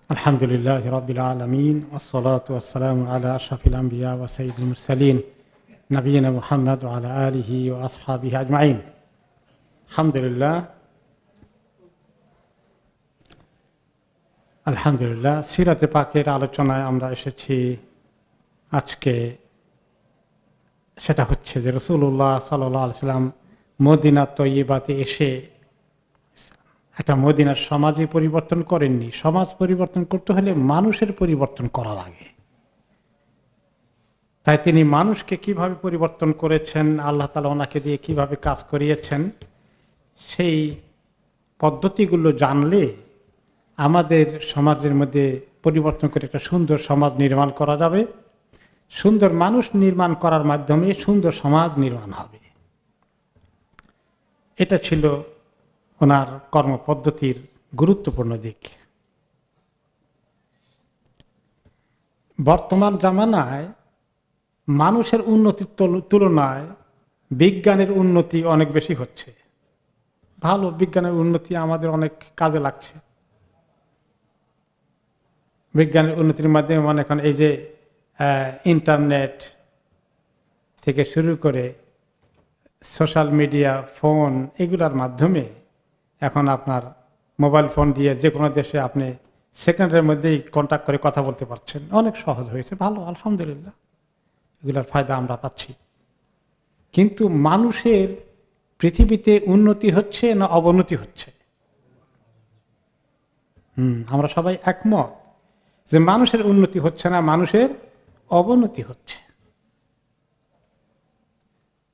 আলহামদুলিল্লাহ রাব্বিল আলামিন ওয়াসসালাতু ওয়াসসালামু আলা আশরাফিল আমবিয়া ওয়া সাইয়্যিদিল মুরসালিন নবিয়িনা মুহাম্মদ ওয়া আলা আলিহি ওয়া আসহাবিহি আজমাইন। আলহামদুলিল্লাহ সিরাতে পাকের আলোচনায় আমরা এসেছি। আজকে সেটা হচ্ছে যে রাসূলুল্লাহ সাল্লাল্লাহু আলাইহি সাল্লাম মদিনা তয়্যিবাতে এসে একটা মদিনার সমাজে পরিবর্তন করেননি। সমাজ পরিবর্তন করতে হলে মানুষের পরিবর্তন করা লাগে। তাই তিনি মানুষকে কিভাবে পরিবর্তন করেছেন, আল্লাহ তাআলা ওনাকে দিয়ে কিভাবে কাজ করিয়েছেন, সেই পদ্ধতিগুলো জানলে আমাদের সমাজের মধ্যে পরিবর্তন করে একটা সুন্দর সমাজ নির্মাণ করা যাবে। সুন্দর মানুষ নির্মাণ করার মাধ্যমে সুন্দর সমাজ নির্মাণ হবে। এটা ছিল ওনার কর্মপদ্ধতির গুরুত্বপূর্ণ দিক। বর্তমান জামানায় মানুষের উন্নতির তুলনায় বিজ্ঞানের উন্নতি অনেক বেশি হচ্ছে। ভালো, বিজ্ঞানের উন্নতি আমাদের অনেক কাজে লাগছে। বিজ্ঞানের উন্নতির মাধ্যমে মানে এখন এই যে ইন্টারনেট থেকে শুরু করে সোশ্যাল মিডিয়া, ফোন, এগুলোর মাধ্যমে এখন আপনার মোবাইল ফোন দিয়ে যে কোনো দেশে আপনি সেকেন্ডের মধ্যেই কন্ট্যাক্ট করে কথা বলতে পারছেন। অনেক সহজ হয়েছে, ভালো, আলহামদুলিল্লাহ, এগুলোর ফায়দা আমরা পাচ্ছি। কিন্তু মানুষের পৃথিবীতে উন্নতি হচ্ছে না অবনতি হচ্ছে? আমরা সবাই একমত যে মানুষের উন্নতি হচ্ছে না, মানুষের অবনতি হচ্ছে।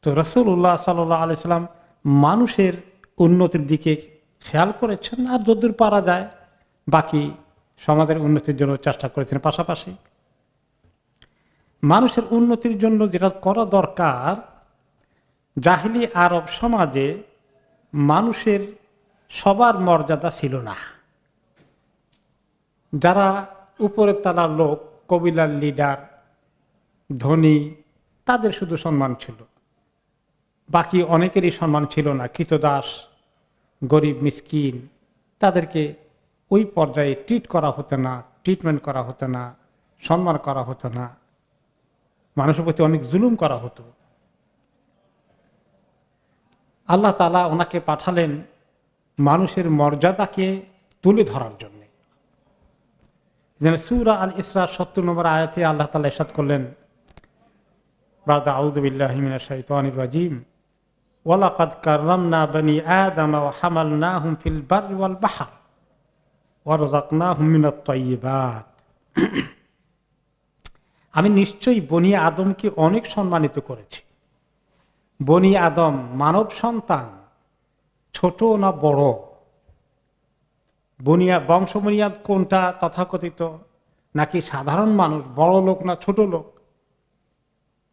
তো রাসূলুল্লাহ সাল্লাল্লাহু আলাইহি সাল্লাম মানুষের উন্নতির দিকে খেয়াল করেছেন, আর যতদূর পারা যায় বাকি সমাজের উন্নতির জন্য চেষ্টা করেছেন। পাশাপাশি মানুষের উন্নতির জন্য যেটা করা দরকার, জাহিলি আরব সমাজে মানুষের সবার মর্যাদা ছিল না। যারা উপরের তলার লোক, কবিলার লিডার, ধনী, তাদের শুধু সম্মান ছিল, বাকি অনেকেরই সম্মান ছিল না। কৃতদাস, গরিব, মিসকিন, তাদেরকে ওই পর্যায়ে ট্রিটমেন্ট করা হতো না, সম্মান করা হতো না, মানুষের প্রতি অনেক জুলুম করা হতো। আল্লাহ তাআলা ওনাকে পাঠালেন মানুষের মর্যাদাকে তুলে ধরার জন্য। যেন সূরা আল ইসরা ৭০ নম্বর আয়াতে আল্লাহ তাআলা ইরশাদ করলেন, বা'দা আউযু বিল্লাহি মিনাশ শাইতানির রাজীম, ওয়ালাকাদ কাররামনা বনি আদম ওয়া হামালনাহুম ফিল বাররি ওয়াল বাহর ওয়া রাযাকনাহুম মিনাত তাইয়্যিবাত। আমি নিশ্চয়ই বনি আদমকে অনেক সম্মানিত করেছি। বনি আদম মানব সন্তান, ছোট না বড়? বংশবুনিয়াদ কোনটা, তথাকথিত নাকি সাধারণ মানুষ, বড় লোক না ছোট লোক,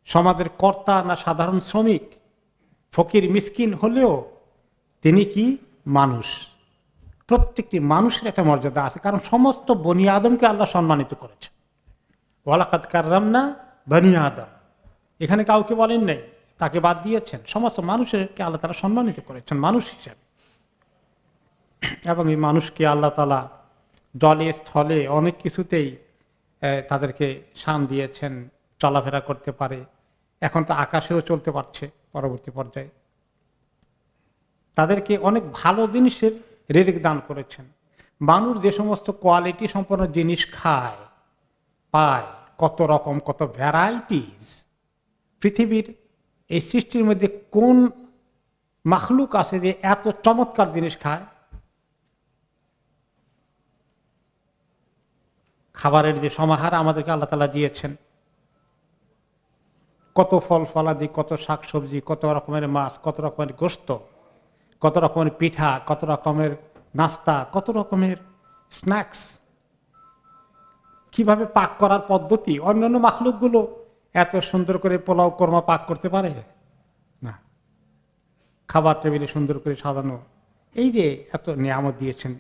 সমাজের কর্তা না সাধারণ শ্রমিক, ফকির মিসকিন হলেও তিনি কি মানুষ? প্রত্যেকটি মানুষের একটা মর্যাদা আছে, কারণ সমস্ত বনি আদমকে আল্লাহ সম্মানিত করেছে। ওয়ালাকাদ কাররামনা বনি আদম, এখানে কাউকে বলেন নাই, তাকে বাদ দিয়েছেন। সমস্ত মানুষকে আল্লাহ তাআলা সম্মানিত করেছেন মানুষ হিসেবে। এবং এই মানুষকে আল্লাহ তাআলা জলে স্থলে অনেক কিছুতেই তাদেরকে শান দিয়েছেন, চলাফেরা করতে পারে। এখন তো আকাশেও চলতে পারছে পরবর্তী পর্যায়ে। তাদেরকে অনেক ভালো জিনিসের রিজিক দান করেছেন। মানুষ যে সমস্ত কোয়ালিটি সম্পন্ন জিনিস খায়, পায়, কত রকম, কত ভ্যারাইটিস, পৃথিবীর এই সৃষ্টির মধ্যে কোন মাখলুক আছে যে এত চমৎকার জিনিস খায়? খাবারের যে সমাহার আমাদেরকে আল্লাহ তাআলা দিয়েছেন, কত ফল ফলাদি, কত শাকসবজি, কত রকমের মাছ, কত রকমের গোশত, কত রকমের পিঠা, কত রকমের নাস্তা, কত রকমের স্ন্যাক্স, কিভাবে পাক করার পদ্ধতি। অন্যান্য মাখলুকগুলো এত সুন্দর করে পোলাও কোরমা পাক করতে পারে না। খাবার টেবিলে সুন্দর করে সাজানো, এই যে এত নিয়ামত দিয়েছেন,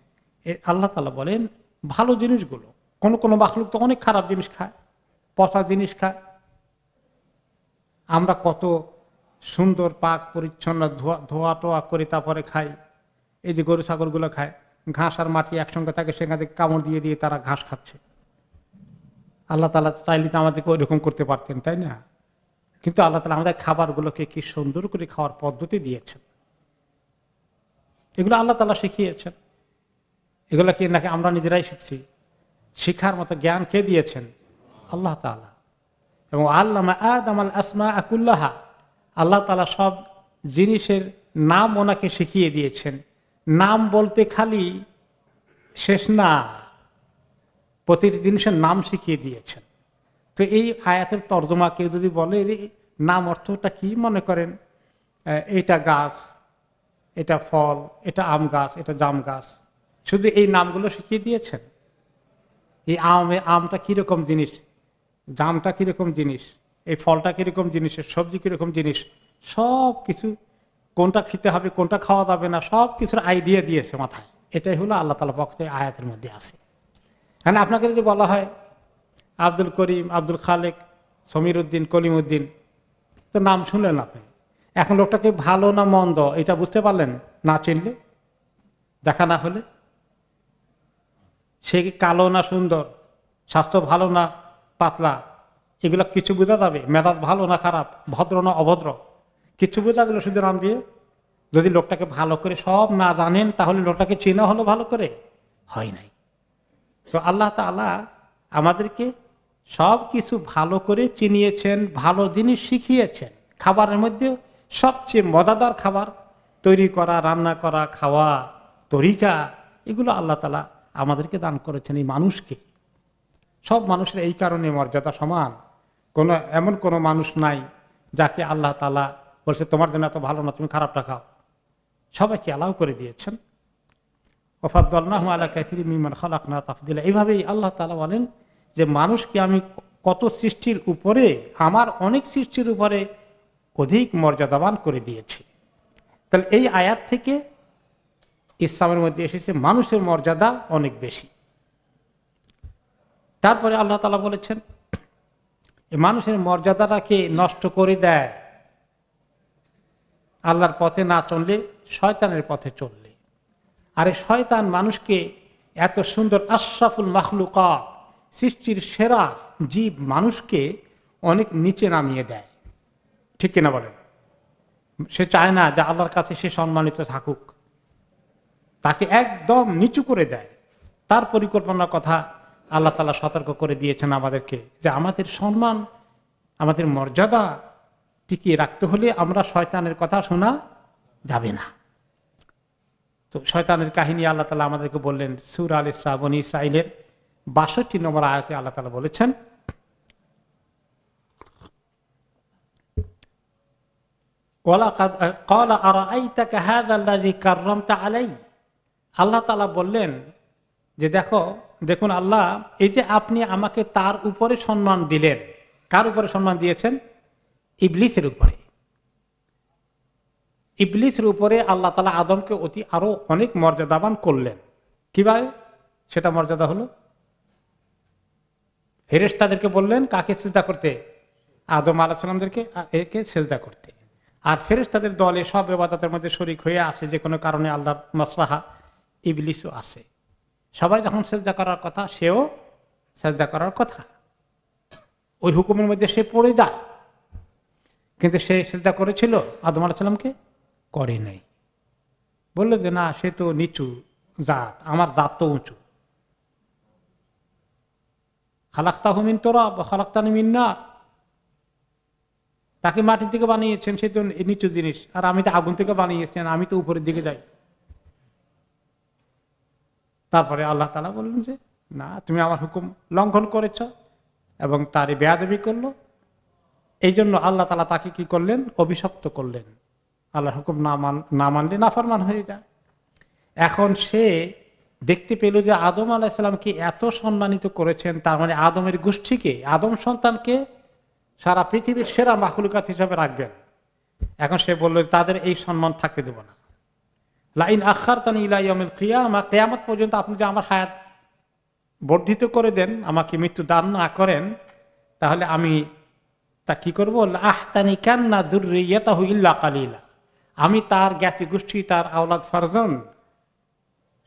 আল্লাহ তাআলা বলেন ভালো জিনিসগুলো। কোন মাখলুক তো অনেক খারাপ জিনিস খায়, পচা জিনিস খায়। আমরা কত সুন্দর পাক পরিচ্ছন্ন ধোয়া টোয়া করে তারপরে খাই। এই যে গরু ছাগলগুলো খায়, ঘাস আর মাটি একসঙ্গে থাকে, সেখান থেকে কামড় দিয়ে দিয়ে তারা ঘাস খাচ্ছে। আল্লাহ তাআলা চাইলে তো আমাদেরকে ওইরকম করতে পারতেন, তাই না? কিন্তু আল্লাহ তাআলা আমাদের খাবারগুলোকে কি সুন্দর করে খাওয়ার পদ্ধতি দিয়েছেন, এগুলো আল্লাহ তাআলা শিখিয়েছেন। এগুলো কি নাকি আমরা নিজেরাই শিখছি? শিখার মতো জ্ঞান কে দিয়েছেন? আল্লাহ তাআলা। এবং আল্লামা আদম আল আসমা কুল্লাহা, আল্লাহ তাআলা সব জিনিসের নাম ওনাকে শিখিয়ে দিয়েছেন। নাম বলতে খালি শেষ না, প্রতিটি জিনিসের নাম শিখিয়ে দিয়েছেন। তো এই আয়াতের তর্জমা কেউ যদি বলে নাম অর্থটা কি, মনে করেন এটা গাছ, এটা ফল, এটা আম গাছ, এটা জাম গাছ, শুধু এই নামগুলো শিখিয়ে দিয়েছেন। এই আমটা কিরকম জিনিস, জামটা কিরকম জিনিস, এই ফলটা কিরকম জিনিসের, সবজি কিরকম জিনিস, সব কিছু, কোনটা খেতে হবে কোনটা খাওয়া যাবে না, সব কিছুর আইডিয়া দিয়েছে মাথায়। এটাই হলো আল্লাহ তাআলা পক্ষ থেকে আয়াতের মধ্যে আছে। মানে আপনাকে যদি বলা হয় আব্দুল করিম, আব্দুল খালেক, সমীর উদ্দিন, কলিম উদ্দিন, তো নাম শুনলেন আপনি। এখন লোকটাকে ভালো না মন্দ এটা বুঝতে পারলেন না চিনলে, দেখা না হলে? সে কালো না সুন্দর, স্বাস্থ্য ভালো না পাতলা, এগুলো কিছু বোঝা যাবে? মেজাজ ভালো না খারাপ, ভদ্র না অভদ্র, কিছু বোঝা গেল শুধু নাম দিয়ে? যদি লোকটাকে ভালো করে সব না জানেন তাহলে লোকটাকে চেনা হলো ভালো করে? হয় নাই। তো আল্লাহ তাআলা আমাদেরকে সব কিছু ভালো করে চিনিয়েছেন, ভালো জিনিস শিখিয়েছেন। খাবারের মধ্যে সবচেয়ে মজাদার খাবার তৈরি করা, রান্না করা, খাওয়া তরিকা, এগুলো আল্লাহ তাআলা আমাদেরকে দান করেছেন এই মানুষকে। সব মানুষের এই কারণে মর্যাদা সমান। এমন কোনো মানুষ নাই যাকে আল্লাহ তাআলা বলছে তোমার জন্য এত ভালো না, তুমি খারাপটা খাও। সবাইকে অ্যালাউ করে দিয়েছেন। ওয়াফাদ্দালনাহু আলা কাসীরিম মিম্মান খালাকনা তাফদীলা। এইভাবেই আল্লাহ তাআলা বলেন যে মানুষকে আমি কত সৃষ্টির উপরে, আমার অনেক সৃষ্টির উপরে অধিক মর্যাদাবান করে দিয়েছি। তাহলে এই আয়াত থেকে ইসলামের মধ্যে এসেছে মানুষের মর্যাদা অনেক বেশি। তারপরে আল্লাহ তাআলা বলেছেন এই মানুষের মর্যাদাটাকে নষ্ট করে দেয় আল্লাহর পথে না চললে, শয়তানের পথে চললে। আরে শয়তান মানুষকে এত সুন্দর আশরাফুল মাখলুকাত, সৃষ্টির সেরা জীব মানুষকে অনেক নিচে নামিয়ে দেয়, ঠিক কিনা বলেন? সে চায় না যে আল্লাহর কাছে সে সম্মানিত থাকুক, তাকে একদম নিচু করে দেয়। তার পরিকল্পনার কথা আল্লাহ তাআলা সতর্ক করে দিয়েছেন আমাদেরকে যে আমাদের সম্মান, আমাদের মর্যাদা টিকিয়ে রাখতে হলে আমরা শয়তানের কথা শোনা যাবে না। তো শয়তানের কাহিনী আল্লাহ তাআলা আমাদেরকে বললেন সূরা আল ইসরা, বনী ইসরাঈলের ৬২ নম্বর আয়াতে আল্লাহ তাআলা বলেছেন ওয়ালাকাদ ক্বালা আরাআইতাকা হাযাল্লাযী কাররামতা আলাই। আল্লাহ তাআলা বললেন যে দেখুন আল্লাহ, এই যে আপনি আমাকে তার উপরে সম্মান দিলেন। কার উপরে সম্মান দিয়েছেন? ইবলিসের উপরে। ইবলিসের উপরে আল্লাহ তাআলা আদমকে আরো অনেক মর্যাদাবান করলেন। কিভাবে সেটা মর্যাদা হলো? ফেরেশতাদেরকে বললেন কাকে সিজদা করতে? আদম আলাইহিস সালামকে একে সিজদা করতে। আর ফেরেশতাদের দলে সব ইবাদতের মধ্যে শরীক হয়ে আছে, যে কোনো কারণে আল্লাহর মাসলাহা, ইবলিসও আছে। সবাই যখন সিজদা করার কথা, সেও সিজদা করার কথা, ওই হুকুমের মধ্যে সে পড়ে যায়। কিন্তু সে সিজদা করেছিল আদম আলাইহিস সালামকে? করে নাই। বলল যে না, সে তো নিচু জাত, আমার জাত তো উঁচু। খালাকতাহু মিন তুরাব ওয়া খালাকতানি মিন নার, তাকে মাটির দিকে বানিয়েছেন, সে তো নিচু জিনিস, আর আমি তো আগুন থেকে বানিয়েছেন, আমি তো উপরের দিকে যাই। তারপরে আল্লাহ তাআলা বললেন যে না, তুমি আমার হুকুম লঙ্ঘন করেছ, এবং তারই বেয়াদবি করলো। এই জন্য আল্লাহ তাআলা তাকে কি করলেন? অভিশপ্ত করলেন। আল্লাহর হুকুম না মানলে নাফরমান হয়ে যায়। এখন সে দেখতে পেল যে আদম আলাইহিস সালামকে এত সম্মানিত করেছেন, তার মানে আদমের গোষ্ঠীকে, আদম সন্তানকে সারা পৃথিবীর সেরা মাখলুকাত হিসাবে রাখবেন। এখন সে বলল তাদের এই সম্মান থাকতে দেব না। লাইন আখারতানি ইলা ইয়াউমিল কিয়ামা, কিয়ামত পর্যন্ত আপনি যদি আমার হায়াত বর্ধিত করে দেন, আমাকে মৃত্যু দান না করেন, তাহলে আমি তা কি করবো? আহতানিকান্না যুররিয়াতাহু ইল্লা কালিলা, আমি তার জ্ঞাতি গোষ্ঠী, তার আওলাদ ফারজান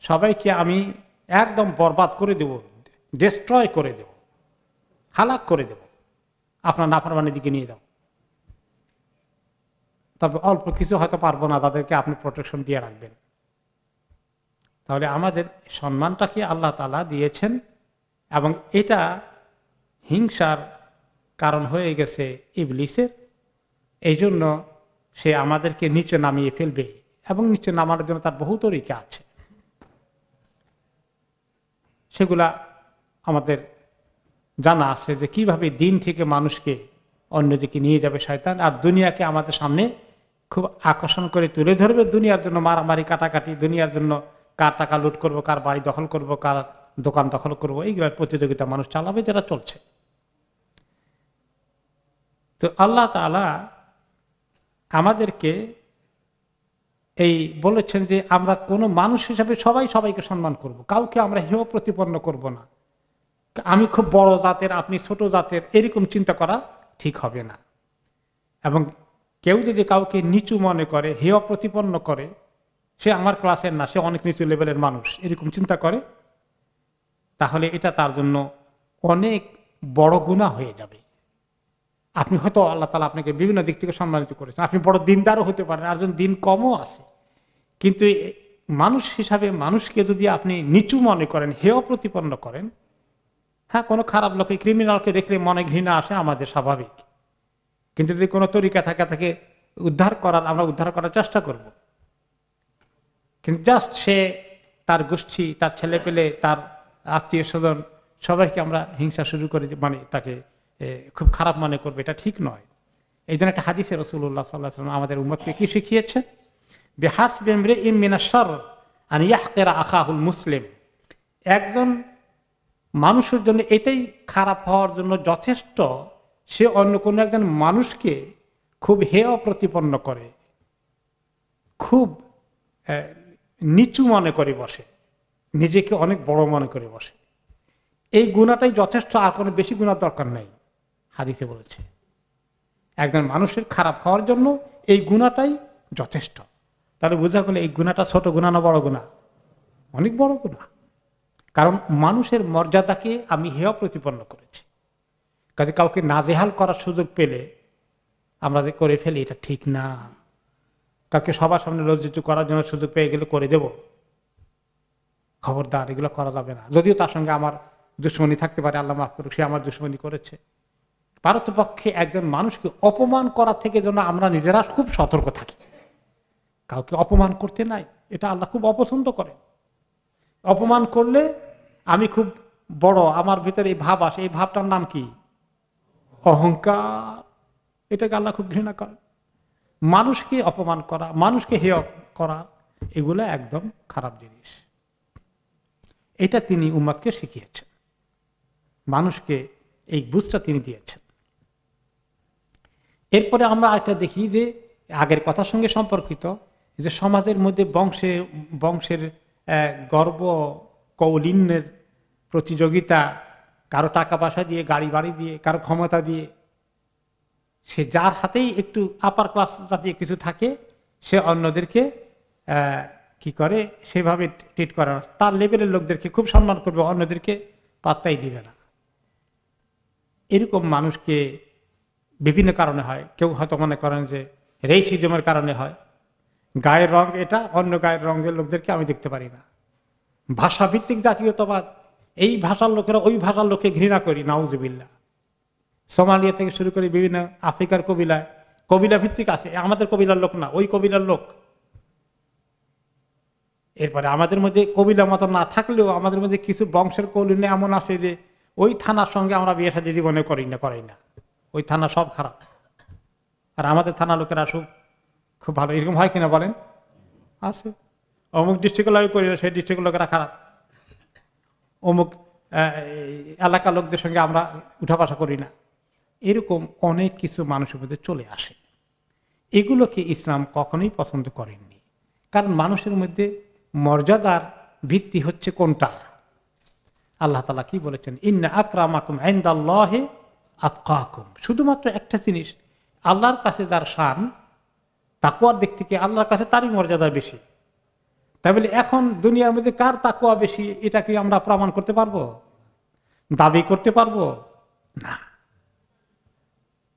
সবাইকে আমি একদম বরবাদ করে দেব, ডিস্ট্রয় করে দেব, হালাক করে দেব, আপনার নাফরমানির দিকে নিয়ে যাও। তবে অল্প কিছু হয়তো পারবো না, তাদেরকে আপনি প্রোটেকশন দিয়ে রাখবেন। তাহলে আমাদের সম্মানটাকে আল্লাহ তাআলা দিয়েছেন, এবং এটা হিংসার কারণ হয়ে গেছে ইবলিসের। এই জন্য সে আমাদেরকে নিচে নামিয়ে ফেলবে, এবং নিচে নামানোর জন্য তার বহু তরিকা আছে, সেগুলা আমাদের জানা আছে যে কিভাবে দিন থেকে মানুষকে অন্যদিকে নিয়ে যাবে শয়তান, আর দুনিয়াকে আমাদের সামনে খুব আকর্ষণ করে তুলে ধরবে। দুনিয়ার জন্য মারামারি কাটাকাটি, দুনিয়ার জন্য কার টাকা লুট করব, কার বাড়ি দখল করব, কার দোকান দখল করব, এইগুলোর প্রতিযোগিতা মানুষ চালাবে, যারা চলছে। তো আল্লাহ তাআলা আমাদেরকে এই বলেছেন যে আমরা কোনো মানুষ হিসাবে সবাই সবাইকে সম্মান করব, কাউকে আমরা হেয় প্রতিপন্ন করব না। আমি খুব বড় জাতের, আপনি ছোট জাতের, এরকম চিন্তা করা ঠিক হবে না। এবং কেউ যদি কাউকে নিচু মনে করে, হেয় প্রতিপন্ন করে, সে আমার ক্লাসের না, সে অনেক নিচু লেভেলের মানুষ, এরকম চিন্তা করে, তাহলে এটা তার জন্য অনেক বড় গুনাহ হয়ে যাবে। আপনি হয়তো আল্লাহ তাআলা আপনাকে বিভিন্ন দিক থেকে সম্মানিত করেছেন, আপনি বড় দিনদারও হতে পারেন, আর একজন দিন কমও আছে, কিন্তু মানুষ হিসাবে মানুষকে যদি আপনি নিচু মনে করেন, হেয় প্রতিপন্ন করেন, হ্যাঁ, কোনো খারাপ লোকে, ক্রিমিনালকে দেখলে মনে ঘৃণা আসে, আমাদের স্বাভাবিক। কিন্তু যদি কোনো তরিকা থাকে তাকে উদ্ধার করার, আমরা উদ্ধার করার চেষ্টা করব। কিন্তু জাস্ট সে, তার গোষ্ঠী, তার ছেলে পেলে, তার আত্মীয় স্বজন, সবাইকে আমরা হিংসা শুরু করে, মানে তাকে খুব খারাপ মনে করবে, এটা ঠিক নয়। এই জন্য একটা হাদিসে রাসূলুল্লাহ সাল্লাল্লাহু আলাইহি ওয়াসাল্লাম আমাদের উম্মতকে কি শিখিয়েছেন? বিহাসবি ইমরিইন মিনাশ শারর আন ইয়াহকিরা আখাহুল মুসলিম। একজন মানুষের জন্য এটাই খারাপ হওয়ার জন্য যথেষ্ট, সে অন্য কোনো একজন মানুষকে খুব হেয় প্রতিপন্ন করে, খুব নিচু মনে করে বসে, নিজেকে অনেক বড় মনে করে বসে। এই গুণাটাই যথেষ্ট, আর কোনো বেশি গুণার দরকার নেই। হাদিসে বলেছে একজন মানুষের খারাপ হওয়ার জন্য এই গুণাটাই যথেষ্ট। তাহলে বোঝা গেল এই গুণাটা ছোট গুণা না বড় গুণা? অনেক বড় গুণা। কারণ মানুষের মর্যাদাকে আমি হেয় প্রতিপন্ন করেছি। কাজে কাউকে নাজেহাল করার সুযোগ পেলে আমরা যে করে ফেলি, এটা ঠিক না। কাউকে সবার সামনে লজ্জিত করার জন্য সুযোগ পেয়ে গেলে করে দেব, খবরদার, এগুলো করা যাবে না। যদিও তার সঙ্গে আমার দুশ্মনী থাকতে পারে, আল্লাহ মাফ করুক, সে আমার দুশ্মনী করেছে। পারতপক্ষে একজন মানুষকে অপমান করা থেকে যেন আমরা নিজেরা খুব সতর্ক থাকি, কাউকে অপমান করতে নাই, এটা আল্লাহ খুব অপছন্দ করে। অপমান করলে আমি খুব বড়, আমার ভিতরে এই ভাব আসে, এই ভাবটার নাম কি? অহংকার। এটাকে আল্লাহ খুব ঘৃণা করে। মানুষকে অপমান করা, মানুষকে হেয় করা, এগুলো একদম খারাপ জিনিস। এটা তিনি উম্মতকে শিখিয়েছেন, মানুষকে এই বুঝটা তিনি দিয়েছেন। এরপরে আমরা একটা দেখি যে আগের কথার সঙ্গে সম্পর্কিত, যে সমাজের মধ্যে বংশের গর্ব, কৌলিন্যের প্রতিযোগিতা, কারো টাকা পয়সা দিয়ে, গাড়ি বাড়ি দিয়ে, কারো ক্ষমতা দিয়ে, সে যার হাতেই একটু আপার ক্লাস জাতীয় কিছু থাকে, সে অন্যদেরকে কি করে, সেভাবে ট্রিট করে। তার লেভেলের লোকদেরকে খুব সম্মান করবে, অন্যদেরকে পাত্তাই দিবে না। এরকম মানুষকে বিভিন্ন কারণে হয়। কেউ হয়তো মনে করেন যে রেসিজমের কারণে হয়, গায়ের রং এটা, অন্য গায়ের রঙের লোকদেরকে আমি দেখতে পারি না। ভাষাভিত্তিক জাতীয়তাবাদ, এই ভাষার লোকেরা ওই ভাষার লোককে ঘৃণা করি, নাউজুবিল্লাহ। সোমালিয়া থেকে শুরু করে বিভিন্ন আফ্রিকার কবিলা ভিত্তিক আছে, আমাদের কবিলার লোক না, ওই কবিলার লোক। এরপরে আমাদের মধ্যে কবিলা মতো না থাকলেও আমাদের মধ্যে কিছু বংশের কৌলিন্য এমন আছে যে ওই থানার সঙ্গে আমরা বিয়ে সাথে জীবনে করাই না, ওই থানা সব খারাপ, আর আমাদের থানা লোকেরা খুব ভালো। এরকম হয় কিনা বলেন? আছে। অমুক ডিস্ট্রিক্টের লোক করি না, সেই ডিস্ট্রিক্টের লোকেরা খারাপ। অমুক এলাকার লোকদের সঙ্গে আমরা উঠাবাসা করি না। এরকম অনেক কিছু মানুষের মধ্যে চলে আসে। এগুলোকে ইসলাম কখনোই পছন্দ করেননি। কারণ মানুষের মধ্যে মর্যাদার ভিত্তি হচ্ছে কোনটা? আল্লাহ তাআলা কি বলেছেন? ইন্না আকরামাকুম ইনদাল্লাহি আতকাকুম। শুধুমাত্র একটা জিনিস, আল্লাহর কাছে যার শান, তাকওয়ার দিক থেকে আল্লাহর কাছে তারই মর্যাদা বেশি। তাই বলে এখন দুনিয়ার মধ্যে কার তাকওয়া বেশি এটা কি আমরা প্রমাণ করতে পারবো, দাবি করতে পারবো না।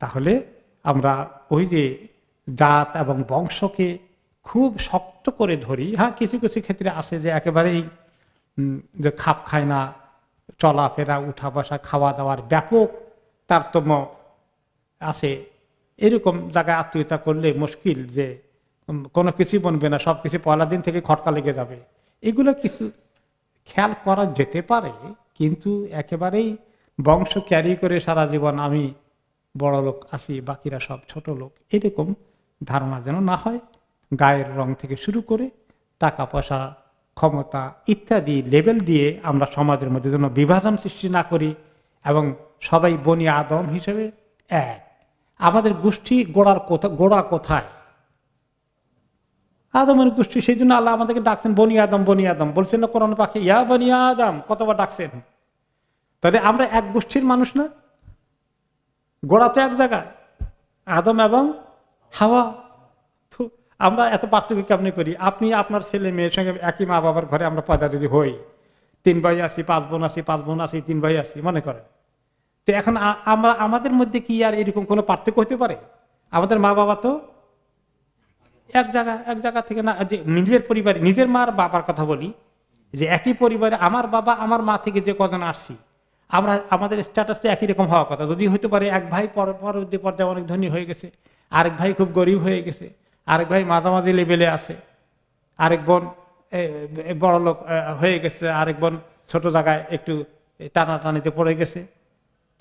তাহলে আমরা ওই যে জাত এবং বংশকে খুব শক্ত করে ধরি। হ্যাঁ, কিছু কিছু ক্ষেত্রে আছে যে একেবারেই যে খাপ খায় না, চলাফেরা, উঠা বসা, খাওয়া দাওয়ার ব্যাপক তারতম্য আছে, এরকম জায়গায় আত্মীয়তা করলে মুশকিল, যে কোনো কিছুই বনবে না, সবকিছু পয়লা দিন থেকে খটকা লেগে যাবে, এগুলো কিছু খেয়াল করা যেতে পারে। কিন্তু একেবারেই বংশ ক্যারি করে সারা জীবন আমি বড় লোক আছি, বাকিরা সব ছোট লোক, এরকম ধারণা যেন না হয়। গায়ের রং থেকে শুরু করে টাকা পয়সা, ক্ষমতা ইত্যাদি লেভেল দিয়ে আমরা সমাজের মধ্যে যেন বিভাজন সৃষ্টি না করি, এবং সবাই বনি আদম হিসেবে এক। আমাদের গোষ্ঠী গোড়া কোথায়? আদমের গোষ্ঠী। সেই জন্য আল্লাহ আমাদেরকে ডাকছেন বনি আদম, বনি আদম বলছেন না কোরআন পাখি, ইয়া বনি আদম, কতবার ডাকছেন। তাহলে আমরা এক গোষ্ঠীর মানুষ না? গোড়া তো এক জায়গায়, আদম এবং হাওয়া। আমরা এত পার্থক্য কেমনি করি? আপনি আপনার ছেলে মেয়ের সঙ্গে একই মা বাবার ঘরে আমরা পয়দা যদি হই, 3 ভাই আছি, 5 বোন আছি, 5 বোন আছি, 3 ভাই আছি, মনে করেন, তো এখন আমরা আমাদের মধ্যে কি আর এরকম কোনো পার্থক্য হতে পারে? আমাদের মা বাবা তো এক জায়গা থেকে না। যে নিজের পরিবারে, নিজের মার বাবার কথা বলি, যে একই পরিবারে আমার বাবা আমার মা থেকে যে কজন আসছি, আমাদের স্ট্যাটাসটা একই রকম হওয়ার কথা। যদি হতে পারে এক ভাই পরবর্তী পর্যায়ে অনেক ধনী হয়ে গেছে, আরেক ভাই খুব গরিব হয়ে গেছে, আরেক ভাই মাঝামাঝি লেভেলে আছে, আরেক বোন বড় লোক হয়ে গেছে, আরেক বোন ছোট জায়গায় একটু টানাটানিতে পড়ে গেছে,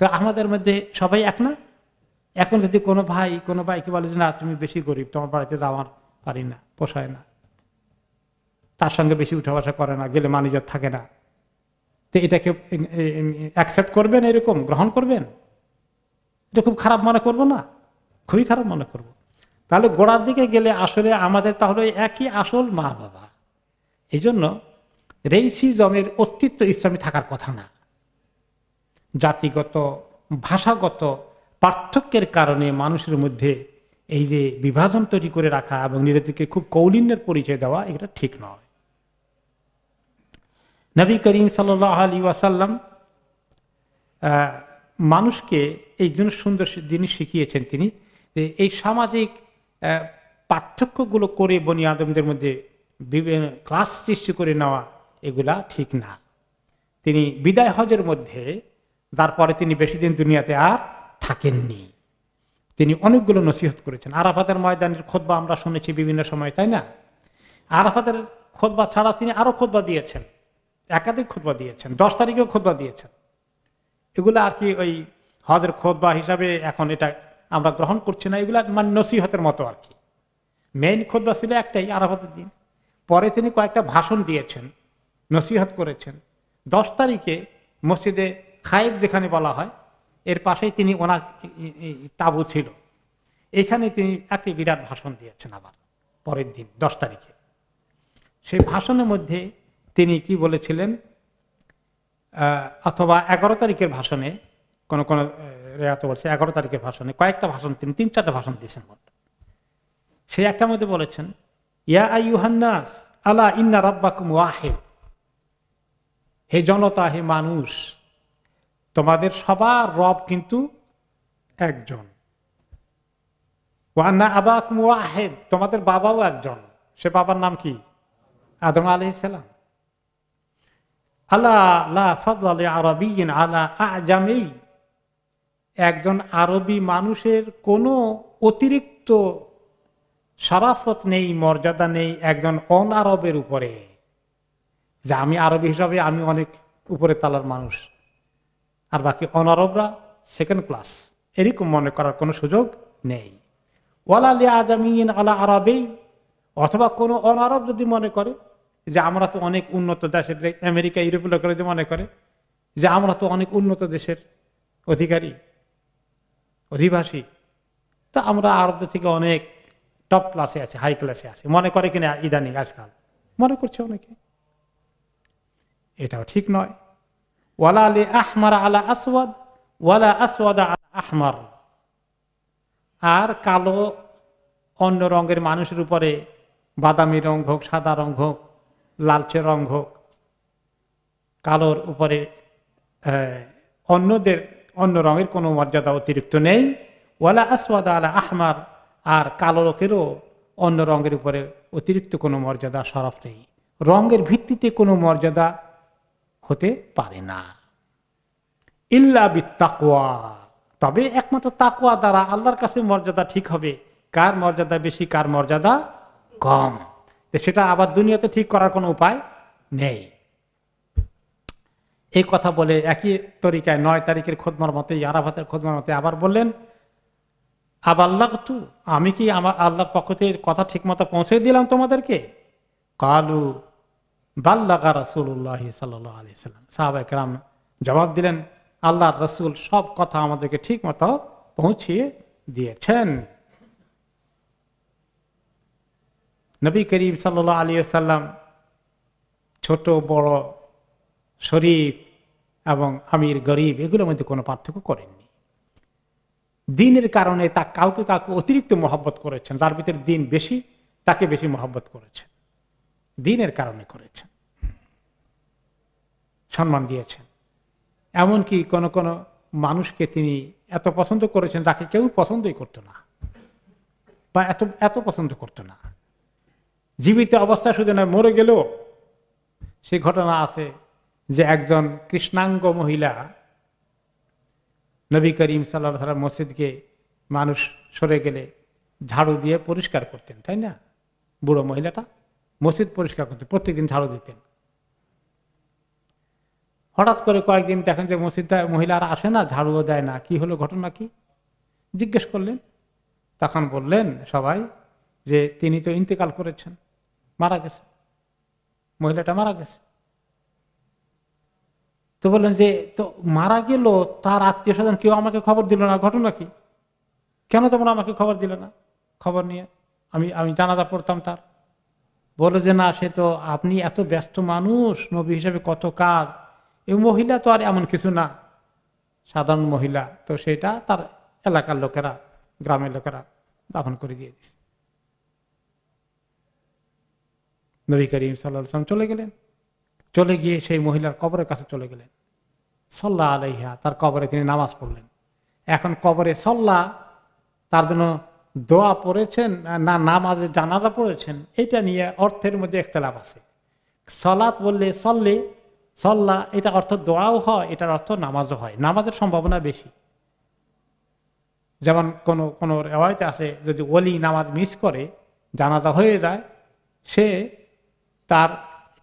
তো আমাদের মধ্যে সবাই এক না? এখন যদি কোনো ভাইকে বলে যে না তুমি বেশি গরিব, তোমার বাড়িতে যাওয়ার পারি না, পোষায় না, তার সঙ্গে বেশি উঠা বসা করে না, গেলে মানিজত থাকে না, তো এটাকে অ্যাকসেপ্ট করবেন? এরকম গ্রহণ করবেন? এটা খুব খারাপ মনে করবো না? খুবই খারাপ মনে করব। তাহলে গোড়ার দিকে গেলে আসলে আমাদের তাহলে একই আসল মা বাবা। এই জন্য রেইসিজমের অস্তিত্ব ইসলামে থাকার কথা না। জাতিগত, ভাষাগত পার্থক্যের কারণে মানুষের মধ্যে এই যে বিভাজন তৈরি করে রাখা এবং নিজেদেরকে খুব কৌলিন্যের পরিচয় দেওয়া, এটা ঠিক নয়। নবী করিম সাল্লাল্লাহু আলাইহি ওয়াসাল্লাম মানুষকে এই জন্য সুন্দর জিনিস শিখিয়েছেন তিনি, যে এই সামাজিক পার্থক্যগুলো করে বনি আদমদের মধ্যে বিভিন্ন ক্লাস সৃষ্টি করে নেওয়া, এগুলা ঠিক না। তিনি বিদায় হজের মধ্যে, যার পরে তিনি বেশি দিন দুনিয়াতে আর থাকেননি, তিনি অনেকগুলো নসিহত করেছেন। আরাফাতের ময়দানের খুতবা আমরা শুনেছি বিভিন্ন সময়, তাই না? আরাফাতের খুতবা ছাড়া তিনি আরো খুতবা দিয়েছেন, একাধিক খুতবা দিয়েছেন, 10 তারিখেও খুতবা দিয়েছেন। এগুলো আর কি ওই হজের খুতবা হিসাবে এখন এটা আমরা গ্রহণ করছি না, এগুলা মানে নসিহতের মতো আর কি। মেইন খুতবা ছিল একটাই, আরাফাতের দিন। পরে তিনি কয়েকটা ভাষণ দিয়েছেন, নসিহত করেছেন। 10 তারিখে মসজিদে খায়েব যেখানে বলা হয়, এর পাশেই তিনি ওনার তাবু ছিল, এখানে তিনি একটি বিরাট ভাষণ দিয়েছেন। আবার পরের দিন 10 তারিখে সেই ভাষণের মধ্যে তিনি কি বলেছিলেন, অথবা 11 তারিখের ভাষণে, কোন কোন রেয়াত বলছে 11 তারিখের ভাষণে কয়েকটা ভাষণ, তিনি 3-4টা ভাষণ দিয়েছেন মোট। সেই একটার মধ্যে বলেছেন, ইয়া আইয়ুহান নাস আলা ইন্না রাব্বাকুম ওয়াহিদ, হে জনতা, হে মানুষ, তোমাদের সবার রব কিন্তু একজন। ওয়া আন্না আবাকুম ওয়াহিদ, তোমাদের বাবাও একজন। সে বাবার নাম কি? আদম আলাইহিস সালাম। আলা লা ফাদলা লিআরাবিয়্যিন আলা আ'জামি, একজন আরবি মানুষের কোনো অতিরিক্ত শরাফত নেই, মর্যাদা নেই একজন অনারবের উপরে, যে আমি আরবি হিসাবে আমি অনেক উপরে তালার মানুষ, আর বাকি অনারবরা সেকেন্ড ক্লাস, এরকম মনে করার কোনো সুযোগ নেই। ওয়ালা লিআ'জামিয়্যিন আলা আরাবি, অথবা কোনো অনারব যদি মনে করে যে আমরা তো অনেক উন্নত দেশের, আমেরিকা ইউরোপের লোকেরা যে মনে করে যে আমরা তো অনেক উন্নত দেশের অধিবাসী, তা আমরা আরবদের থেকে অনেক টপ ক্লাসে আছে, হাই ক্লাসে আছে, মনে করে কিনা ইদানিং আজকাল মনে করছে অনেকে। এটাও ঠিক নয়। ওয়ালা লি আহমার আলা আসওয়াদ ওয়ালা আসওয়াদ আলা আহমার, আর কালো অন্য রঙের মানুষের উপরে, বাদামি রং হোক, সাদা রং হোক, লালচে রং হোক, কালোর উপরে অন্য রঙের কোনো মর্যাদা অতিরিক্ত নেই। ওয়ালা আসওয়াদ আলা আহমার, আর কালো লোকেরও অন্য রঙের উপরে অতিরিক্ত কোনো মর্যাদা শরফ নেই। রঙের ভিত্তিতে কোনো মর্যাদা হতে পারে না। ইল্লা বিত্তাকওয়া, তবে একমাত্র তাকওয়া দ্বারা আল্লাহর কাছে মর্যাদা ঠিক হবে। কার মর্যাদা বেশি, কার মর্যাদা কম, সেটা আবার দুনিয়াতে ঠিক করার কোনো উপায় নেই। এই কথা বলে একই তরিকায় 9 তারিখের খুতবার মতে, আরাফাতের খুতবার মতে আবার বললেন, আবাল্লাগতু, আমি কি আমার আল্লাহর পক্ষ থেকে কথা ঠিক মতো পৌঁছে দিলাম তোমাদেরকে? কালু বাল্লাগা রাসূলুল্লাহ সাল্লাল্লাহু আলাইহি সাল্লাম, সাহাবায়ে কেরাম জবাব দিলেন, আল্লাহর রাসূল সব কথা আমাদেরকে ঠিক মতো পৌঁছিয়ে দিয়েছেন। নবী করিম সাল্লাল্লাহু আলাইহি সাল্লাম ছোট বড়, শরীফ এবং আমির গরিব এগুলোর মধ্যে কোনো পার্থক্য করেননি। দিনের কারণে তা কাউকে কাউকে অতিরিক্ত মহব্বত করেছেন, যার ভিতরে দিন বেশি তাকে বেশি মহব্বত করেছেন, দিনের কারণে করেছেন, সম্মান দিয়েছেন। এমনকি কোন কোন মানুষকে তিনি এত পছন্দ করেছেন যাকে কেউ পছন্দই করতো না, বা এত পছন্দ করতো না। জীবিত অবস্থায় শুধু নয়, মরে গেলেও সে ঘটনা আছে যে একজন কৃষ্ণাঙ্গ মহিলা নবী করিম সাল্লাল্লাহু আলাইহি ওয়াসাল্লাম মসজিদকে মানুষ সরে গেলে ঝাড়ু দিয়ে পরিষ্কার করতেন, তাই না? বুড়ো মহিলাটা মসজিদ পরিষ্কার করতেন, প্রত্যেকদিন ঝাড়ু দিতেন। হঠাৎ করে কয়েকদিন দেখেন যে মসজিদটা মহিলা আর আসে না, ঝাড়ুও দেয় না, কি হলো, ঘটনা কি? জিজ্ঞেস করলেন, তখন বললেন সবাই যে তিনি তো ইন্তেকাল করেছেন, মারা গেছে, মহিলাটা মারা গেছে। তো বললেন যে তো মারা গেল, তার আত্মীয় স্বজন কেউ আমাকে খবর দিল না, ঘটনা কি? কেন তোমরা আমাকে খবর দিলে না? খবর নিয়ে আমি জানাজা পড়তাম তার। বললো যে না, সে তো, আপনি এত ব্যস্ত মানুষ, নবী হিসেবে কত কাজ, এই মহিলা তো আর এমন কিছু না, সাধারণ মহিলা, তো সেটা তার এলাকার লোকেরা, গ্রামের লোকেরা দাফন করে দিয়ে দিছে। নবী করিম সাল্লাল্লাহু আলাইহি ওয়াসাল্লাম চলে গেলেন, চলে গিয়ে সেই মহিলার কবরের কাছে চলে গেলেন, সাল্লা আলাইহা, তার কবরে তিনি নামাজ পড়লেন। এখন কবরে সাল্লা, তার জন্য দোয়া পড়েছেন না নামাজে জানাজা পড়েছেন, এটা নিয়ে অর্থের মধ্যে ইখতিলাফ আছে। সালাত বললে সল্লে, সাল্লা, এটা অর্থ দোয়াও হয়, এটার অর্থ নামাজও হয়, নামাজের সম্ভাবনা বেশি। যেমন কোন রেওয়ায়েতে আছে, যদি ওলি নামাজ মিস করে, জানাজা হয়ে যায়, সে তার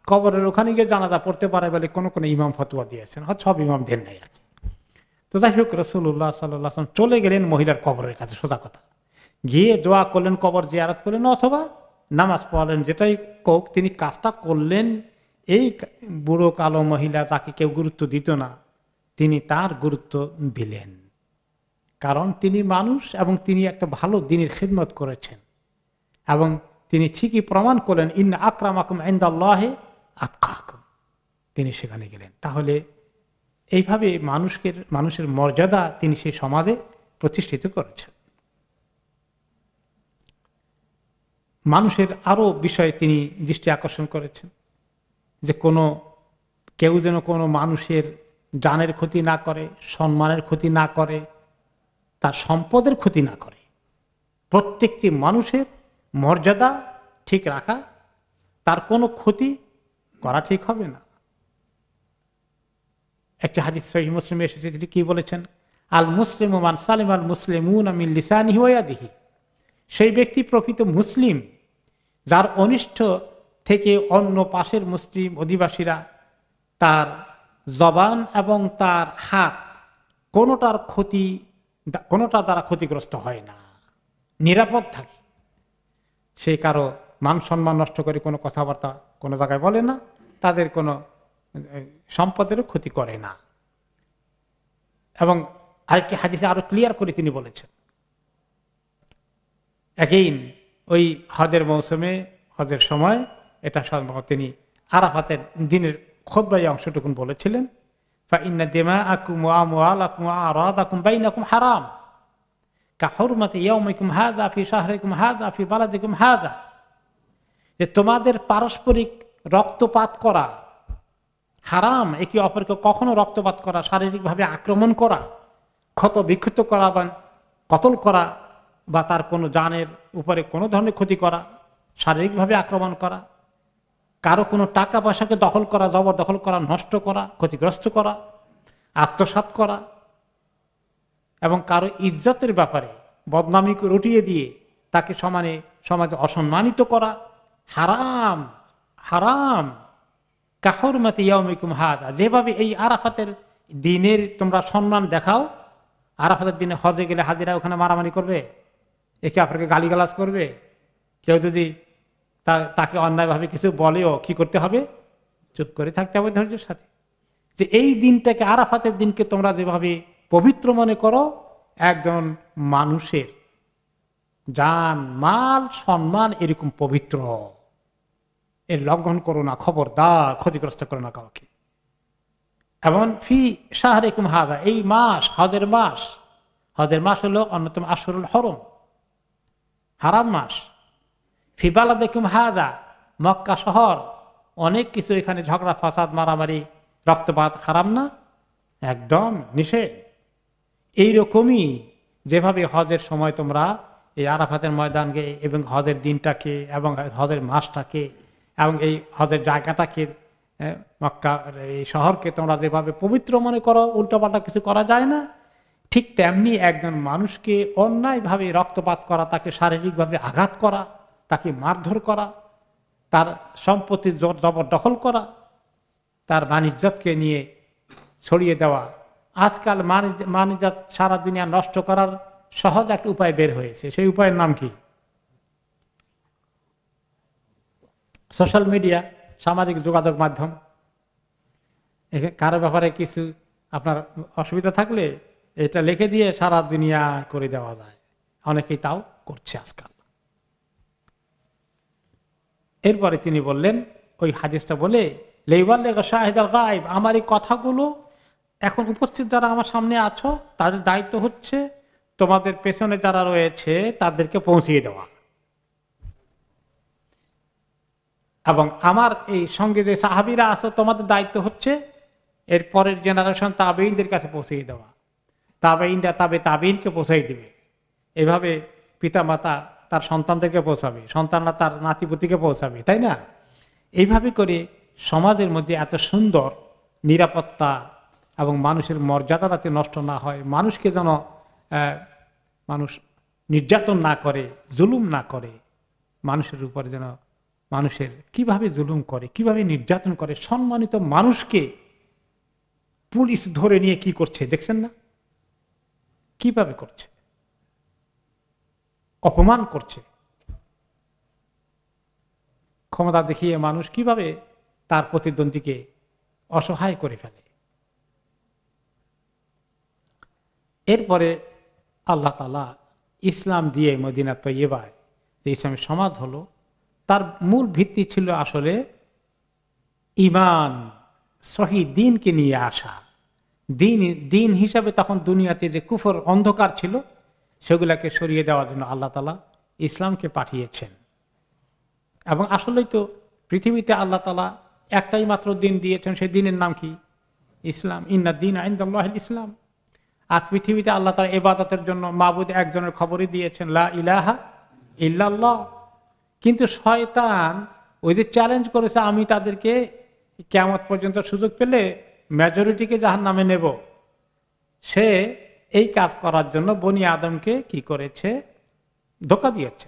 কবরের ওখানে গিয়ে জানাজা পড়তে পারে বলে কোন ইমাম ফতোয়া দিয়েছেন, সব ইমাম দেন নাই আর কি। তো যাই হোক, রাসূলুল্লাহ সাল্লাল্লাহু আলাইহি ওয়াসাল্লাম চলে গেলেন মহিলার কবরের কাছে, সোজা কথা, গিয়ে দোয়া করলেন, কবর জিয়ারত করলেন অথবা নামাজ পড়লেন, যেটাই কোক, তিনি কাজটা করলেন। এই বুড়ো কালো মহিলা, তাকে কেউ গুরুত্ব দিত না, তিনি তার গুরুত্ব দিলেন, কারণ তিনি মানুষ এবং তিনি একটা ভালো দ্বীনের খিদমত করেছেন, এবং তিনি ঠিকই প্রমাণ করলেন, ইন্না আকরামাকুম ইনদাল্লাহি আতকাকুম, তিনি সেখানে গেলেন। তাহলে এইভাবে মানুষের মর্যাদা তিনি সেই সমাজে প্রতিষ্ঠিত করেছেন। মানুষের আরো বিষয়ে তিনি দৃষ্টি আকর্ষণ করেছেন, যে কেউ যেন কোনো মানুষের জানের ক্ষতি না করে, সম্মানের ক্ষতি না করে, তার সম্পদের ক্ষতি না করে। প্রত্যেকটি মানুষের মর্যাদা ঠিক রাখা, তার কোনো ক্ষতি করা ঠিক হবে না। একটি হাদিস সহিহ মুসলিমে এসেছে, তিনি কি বলেছেন, আল মুসলিমু মান সালিম আল মুসলিমুনা মিন লিসানিহি ওয়া ইয়াদিহি, সেই ব্যক্তি প্রকৃত মুসলিম যার অনিষ্ট থেকে অন্য পাশের মুসলিম অধিবাসীরা তার জবান এবং তার হাত কোনোটা দ্বারা ক্ষতিগ্রস্ত হয় না, নিরাপদ থাকে। সে কারো মান সম্মান নষ্ট করে কোনো কথাবার্তা কোনো জায়গায় বলে না, তাদের কোনো সম্পদেরও ক্ষতি করে না। এবং আরেকটি হাদিসে আরো ক্লিয়ার করে তিনি বলেছেন, এগেইন ওই হজের মৌসুমে, হজের সময়, এটা সম্ভবত তিনি আরাফাতের দিনের খুতবায় অংশটুকুন বলেছিলেন, ফাইন্না দিমাআকুম ওয়া আমওয়ালাকুম ওয়া আরাদাকুম বাইনাকুম হারাম কাহুরমাতি ইয়াউমিকুম হাযা ফি শাহরিকুম হাযা ফি বালাদিকুম হাযা, যে তোমাদের পারস্পরিক রক্তপাত করা হারাম, একে অপরকে কখনো রক্তপাত করা, শারীরিকভাবে আক্রমণ করা, ক্ষত বিক্ষত করা বা কতল করা বা তার কোনো জানের উপরে কোনো ধরনের ক্ষতি করা, শারীরিকভাবে আক্রমণ করা, কারো কোনো টাকা পয়সাকে দখল করা, জবরদখল করা, নষ্ট করা, ক্ষতিগ্রস্ত করা, আত্মসাৎ করা এবং কারো ইজ্জতের ব্যাপারে বদনামিকে রটিয়ে দিয়ে তাকে সমাজে অসম্মানিত করা হারাম। হারাম কাহুরমাতি ইয়াউমিকুম হাদা, যেভাবে এই আরাফাতের দিনের তোমরা সম্মান দেখাও, আরাফাতের দিনে হজে গেলে হাজিরা ওখানে মারামারি করবে, একে আপনাকে গালিগালাজ করবে, কেউ যদি তাকে অন্যায়ভাবে কিছু বলেও কি করতে হবে? চুপ করে থাকতে হবে ধৈর্যের সাথে। যে এই দিনটাকে, আরাফাতের দিনকে তোমরা যেভাবে পবিত্র মনে করো, একজন মানুষের জান মাল সম্মান এরকম পবিত্র, এর লঙ্ঘন করো না, খবরদার ক্ষতিগ্রস্ত করো না কাউকে। এবং ফি শাহরিকুম হাদা, এই মাস হজের মাস, হজের মাস হলো অন্যতম আশহুরুল হরম, হারাম মাস। ফি বালাদিকুম হাদা, মক্কা শহর, অনেক কিছু এখানে ঝগড়া ফাসাদ মারামারি রক্তপাত হারাম না? একদম নিষেধ। এইরকমই যেভাবে হজের সময় তোমরা এই আরাফাতের ময়দানকে এবং হজের দিনটাকে এবং হজের মাসটাকে এবং এই হজের জায়গাটাকে, মক্কা এই শহরকে তোমরা যেভাবে পবিত্র মনে করো, উল্টোপাল্টা কিছু করা যায় না, ঠিক তেমনি একজন মানুষকে অন্যায়ভাবে রক্তপাত করা, তাকে শারীরিকভাবে আঘাত করা, তাকে মারধর করা, তার সম্পত্তি জবরদখল করা, তার মানিজ্জতকে নিয়ে ছড়িয়ে দেওয়া। আজকাল মানিজ্জত সারা দুনিয়া নষ্ট করার সহজ একটা উপায় বের হয়েছে। সেই উপায়ের নাম কি? সোশ্যাল মিডিয়া, সামাজিক যোগাযোগ মাধ্যম। কারো ব্যাপারে কিছু আপনার অসুবিধা থাকলে এটা লিখে দিয়ে সারা দুনিয়া করে দেওয়া যায়, অনেকেই তাও করছে আজকাল। এরপরে তিনি বললেন, ওই হাদিসটা বলে, লেইবাল্লিগা শাহিদাল গায়ব, আমার এই কথাগুলো এখন উপস্থিত যারা আমার সামনে আছো তাদের দায়িত্ব হচ্ছে তোমাদের পেছনে যারা রয়েছে তাদেরকে পৌঁছিয়ে দেওয়া, এবং আমার এই সঙ্গে যে সাহাবীরা আছো তোমাদের দায়িত্ব হচ্ছে এর পরের জেনারেশন তাবেঈনদের কাছে পৌঁছিয়ে দেওয়া, তাবেঈনরা তাবেঈনকে পৌঁছাই দিবে। এভাবে পিতামাতা তার সন্তানদেরকে পৌঁছাবে, সন্তানরা তার নাতিপুতিকে পৌঁছাবে, তাই না? এইভাবে করে সমাজের মধ্যে এত সুন্দর নিরাপত্তা এবং মানুষের মর্যাদা যাতে নষ্ট না হয়, মানুষকে যেন মানুষ নির্যাতন না করে, জুলুম না করে, মানুষের উপরে যেন মানুষের কিভাবে জুলুম করে, কিভাবে নির্যাতন করে, সম্মানিত মানুষকে পুলিশ ধরে নিয়ে কি করছে দেখছেন না? কিভাবে করছে, অপমান করছে, ক্ষমতা দেখিয়ে মানুষ কিভাবে তার প্রতিদ্বন্দ্বীকে অসহায় করে ফেলে। এরপরে আল্লাহ তাআলা ইসলাম দিয়ে মদিনা তৈয়বায় যে ইসলামের সমাজ হলো, তার মূল ভিত্তি ছিল আসলে ঈমান, সহি দ্বীনকে নিয়ে আসা। দ্বীন হিসাবে তখন দুনিয়াতে যে কুফর অন্ধকার ছিল সেগুলাকে সরিয়ে দেওয়ার জন্য আল্লাহ তাআলা ইসলামকে পাঠিয়েছেন। এবং আসলেই তো পৃথিবীতে আল্লাহ তাআলা একটাই মাত্র দিন দিয়েছেন, সেই দিনের নাম কি? ইসলাম। ইন্না দীনা ইনদাল্লাহিল ইসলাম। আর পৃথিবীতে আল্লাহ তাআলা ইবাদতের জন্য মাবুদ একজনের খবরই দিয়েছেন, লা ইলাহা ইল্লাল্লাহ। কিন্তু শয়তান ওই যে চ্যালেঞ্জ করেছে, আমি তাদেরকে কিয়ামত পর্যন্ত সুযোগ পেলে মেজরিটিকে জাহান্নামে নেব, সে এই কাজ করার জন্য বনি আদমকে কি করেছে? ধোঁকা দিয়েছে।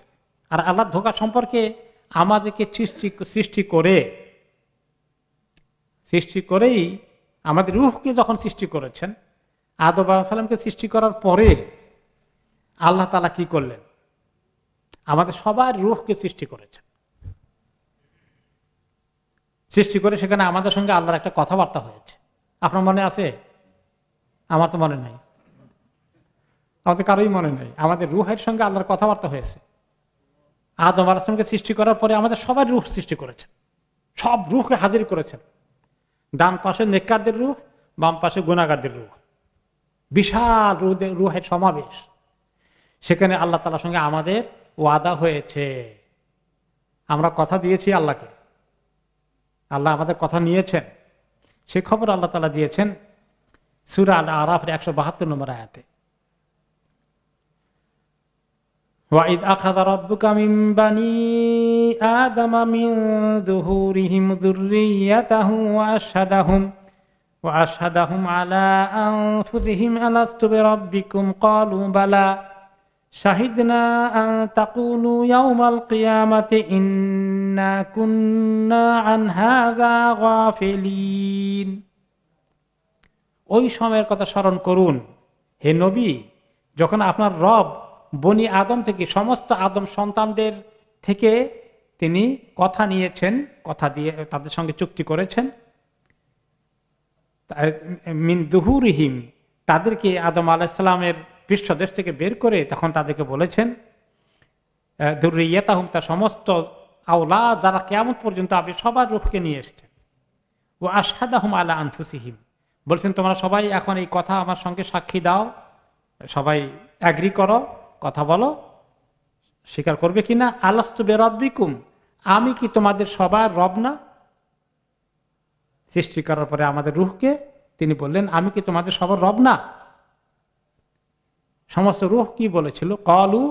আর আল্লাহ ধোঁকা সম্পর্কে আমাদেরকে সৃষ্টি করেই আমাদের রূহকে যখন সৃষ্টি করেছেন, আদম আলাইহিস সালামকে সৃষ্টি করার পরে আল্লাহ তাআলা কি করলেন? আমাদের সবার রূহকে সৃষ্টি করেছেন। সৃষ্টি করে সেখানে আমাদের সঙ্গে আল্লাহর একটা কথাবার্তা হয়েছে। আপনার মনে আছে? আমার তো মনে নাই, আমাদের কারোই মনে নেই। আমাদের রূহের সঙ্গে আল্লাহর কথাবার্তা হয়েছে। আদম আলাইহিস সালামকে সৃষ্টি করার পরে আমাদের সবার রূহ সৃষ্টি করেছেন, সব রূহকে হাজির করেছেন। ডান পাশে নেককারদের রূহ, বাম পাশে গুনাহগারদের রূহ, বিশাল রূহের সমাবেশ। সেখানে আল্লাহ তাআলার সঙ্গে আমাদের ওয়াদা হয়েছে, আমরা কথা দিয়েছি আল্লাহকে আল্লাহ আমাদের কথা নিয়েছেন, সে খবর আল্লাহ তাআলা দিয়েছেন সূরা আল আরাফের 172 নম্বর আয়াতে। وَإِذْ أَخَذَ رَبُّكَ مِنْ بَنِي آدَمَ مِنْ ظُهُورِهِمْ ذُرِّيَّتَهُمْ وَأَشْهَدَهُمْ عَلَى أَنْفُسِهِمْ أَلَسْتُ بِرَبِّكُمْ قَالُوا بَلَى شَهِدْنَا أَنْ تَقُولُوا يَوْمَ الْقِيَامَةِ إِنَّا كُنَّا عَنْ هَذَا غَافِلِينَ। ওই সময়ের কথা স্মরণ করুন হে নবী, যখন আপনার রব বনি আদম থেকে, সমস্ত আদম সন্তানদের থেকে তিনি কথা নিয়েছেন, কথা দিয়ে তাদের সঙ্গে চুক্তি করেছেন। মিন দুহুরিহিম, তাদেরকে আদম আলাইহিস সালামের পৃষ্ঠদেশ থেকে বের করে তখন তাদেরকে বলেছেন যুররিয়াতাহুম, তার সমস্ত আওলাদ যারা কিয়ামত পর্যন্ত হবে সবার রূহকে নিয়ে এসেছেন। ও আশহাদাহুম আলা আনফুসিহিম, বলছেন তোমরা সবাই এখন এই কথা আমার সঙ্গে সাক্ষী দাও, সবাই এগ্রি করো, কথা বলো, স্বীকার করবে কিনা। আলাস্তু বিরাব্বিকুম, আমি কি তোমাদের সবার রব না? সৃষ্টি করার পরে আমাদের রূহকে তিনি বললেন আমি কি তোমাদের সবার রব না? সমস্ত রূহ কি বলেছিল? ক্বালু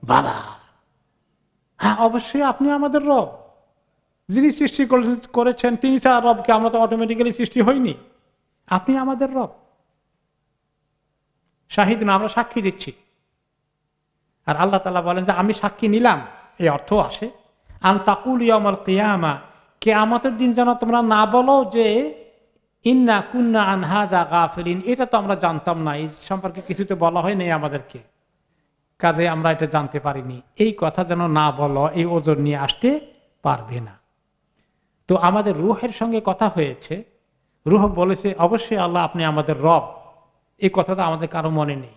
বালা, হ্যাঁ অবশ্যই আপনি আমাদের রব, যিনি সৃষ্টি করেছেন তিনি ছাড়া রবকে আমরা তো অটোমেটিক্যালি সৃষ্টি হইনি, আপনি আমাদের রব। শাহিদ না, আমরা সাক্ষী দিচ্ছি। আর আল্লাহ তাআলা বলেন যে আমি সাক্ষী নিলাম, এই অর্থ আসে আন তাকুলু ইয়াউমাল কিয়ামা, কিয়ামতের দিন যেন তোমরা না বলো যে ইন্না কুন্না আন হাযা গাফিলিন, এটা তো আমরা জানতাম না, এই সম্পর্কে কিছু তো বলা হয় নাই আমাদেরকে, কাজে আমরা এটা জানতে পারিনি, এই কথা যেন না বলো, এই ওজোর নিয়ে আসতে পারবে না। তো আমাদের রূহের সঙ্গে কথা হয়েছে, রূহ বলেছে অবশ্যই আল্লাহ আপনি আমাদের রব, এই কথাটা আমাদের কারো মনে নেই।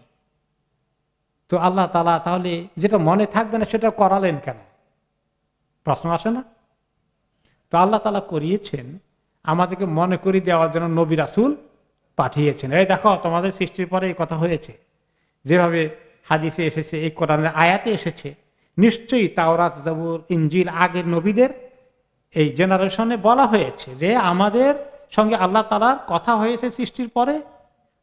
তো আল্লাহ তাআলা তাহলে যেটা মনে থাকবে না সেটা করালেন কেন? প্রশ্ন আসে না? তো আল্লাহ তাআলা করিয়েছেন আমাদেরকে মনে করিয়ে দেওয়ার জন্য নবী রাসূল পাঠিয়েছেন। এই দেখো তোমাদের সৃষ্টির পরে এই কথা হয়েছে, যেভাবে হাদিসে এসেছে, এই কোরআনের আয়াতে এসেছে, নিশ্চয়ই তাওরাত, জাবুর, ইনজিল আগের নবীদের এই জেনারেশনে বলা হয়েছে যে আমাদের সঙ্গে আল্লাহ তাআলার কথা হয়েছে সৃষ্টির পরে।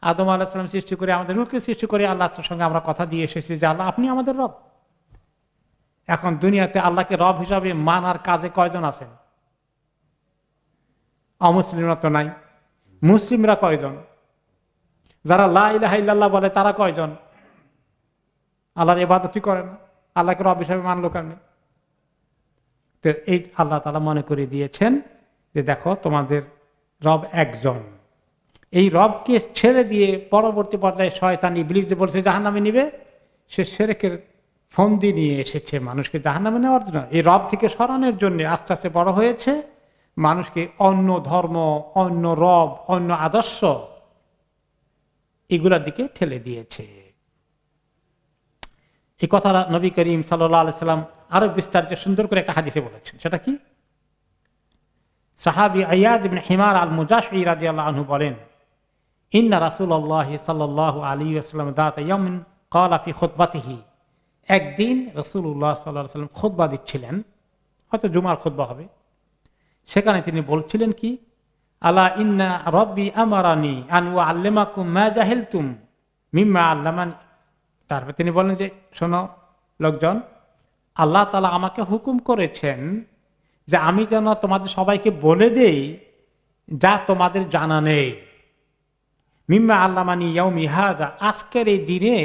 আদম আলাইহিস সালাম সৃষ্টি করে আমাদের রূহকে সৃষ্টি করে আল্লাহর সঙ্গে আমরা কথা দিয়ে এসেছি যে আল্লাহ আপনি আমাদের রব। এখন দুনিয়াতে আল্লাহকে রব হিসাবে মানার কাজে কয়জন আছেন? অমুসলিমরা তো নাই। মুসলিমরা কয়জন? যারা লা ইলাহা ইল্লাল্লাহ বলে তারা কয়জন? আল্লাহর ইবাদতই করে না, আল্লাহকে রব হিসাবে মানলো কেন? তো এই আল্লাহ তাআলা মনে করে দিয়েছেন যে দেখো তোমাদের রব একজন। এই রবকে ছেড়ে দিয়ে পরবর্তী পর্যায়ে শয়তান ইবলিস যে বলছে জাহান্নামে নিবে, সে শিরকের ফন্দি নিয়ে এসেছে মানুষকে জাহান্নামে নেওয়ার জন্য। এই রব থেকে সরানোর জন্য আস্তে আস্তে বড় হয়েছে, মানুষকে অন্য ধর্ম, অন্য রব, অন্য আদর্শ এগুলোর দিকে ঠেলে দিয়েছে। এই কথা নবী করিম সাল্লাল্লাহু আলাইহি সাল্লাম আরো বিস্তারিত সুন্দর করে একটা হাদিসে বলেছেন। সেটা কি? সাহাবী আয়াদ ইবনে হিমার আল মুজাশঈ রাদিয়াল্লাহু আনহু বলেন ইন্না রাসূলুল্লাহ সাল্লাল্লাহু আলাইহি ওয়াসাল্লাম দাতা ইয়াউমিন ক্বালা ফি খুতবাতিহি, একদিন রাসূলুল্লাহ সাল্লাল্লাহু আলাইহি ওয়াসাল্লাম খুতবা দিচ্ছিলেন, হয়তো জুমার খুতবা হবে, সেখানে তিনি বলছিলেন কি আলা ইন্না রাব্বি আমারানি আন উআল্লিমাকুম মা জাহিলতুম মিম্মা আল্লামানি। তারপর তিনি বলেন যে শোনো লোকজন, আল্লাহ তাআলা আমাকে হুকুম করেছেন যে আমি যেন তোমাদের সবাইকে বলে দেই যা তোমাদের জানা নেই। মিম্মা আল্লামানি ইয়াউমি হাযা, আজকের এই দিনে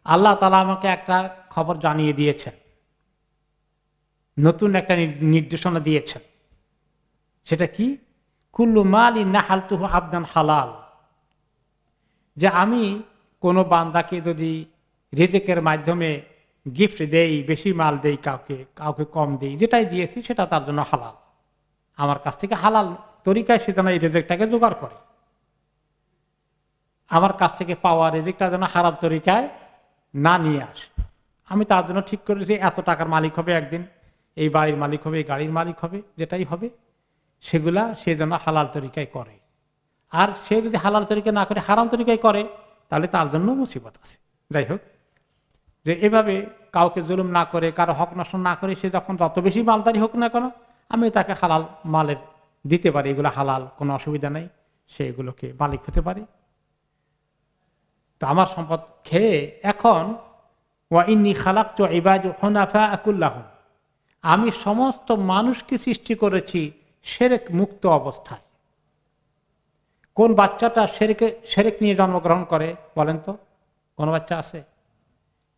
আল্লাহ তাআলা আমাকে একটা খবর জানিয়ে দিয়েছেন, নতুন একটা নির্দেশনা দিয়েছেন। সেটা কি? কুল্লু মালিন নাহালতুহু আবদান হালাল, যে আমি কোনো বান্দাকে যদি রিজিকের মাধ্যমে গিফট দেই, বেশি মাল দেই, কাউকে কাউকে কম দেই, যেটাই দিয়েছি সেটা তার জন্য হালাল, আমার কাছ থেকে হালাল তরিকায় সে যেন এই রিজিকটাকে জোগাড় করে, আমার কাছ থেকে পাওয়া রিজিকটা যেন হারাম তরিকায় না নিয়ে আসে। আমি তার জন্য ঠিক করেছি এত টাকার মালিক হবে একদিন, এই বাড়ির মালিক হবে, এই গাড়ির মালিক হবে, যেটাই হবে সেগুলা সে যেন হালাল তরিকায় করে। আর সে যদি হালাল তরিকা না করে হারাম তরিকায় করে তাহলে তার জন্য মুসিবত আছে। যাই হোক, যে এভাবে কাউকে জুলুম না করে, কারো হক নষ্ট না করে, সে যখন যত বেশি মালদারি হোক না কেন আমি তাকে হালাল মালের দিতে পারে, এগুলো হালাল, কোনো অসুবিধা নেই, সে এগুলোকে মালিক হতে পারে। তো আমার সম্পদ খেয়ে এখন ওয়া ইন্নী খালাকতু ইবাদি হুনাফা কুল্লাহুম, আমি সমস্ত মানুষকে সৃষ্টি করেছি শিরক মুক্ত অবস্থায়। কোন বাচ্চাটা শিরক নিয়ে জন্মগ্রহণ করে বলেন তো? কোন বাচ্চা আছে?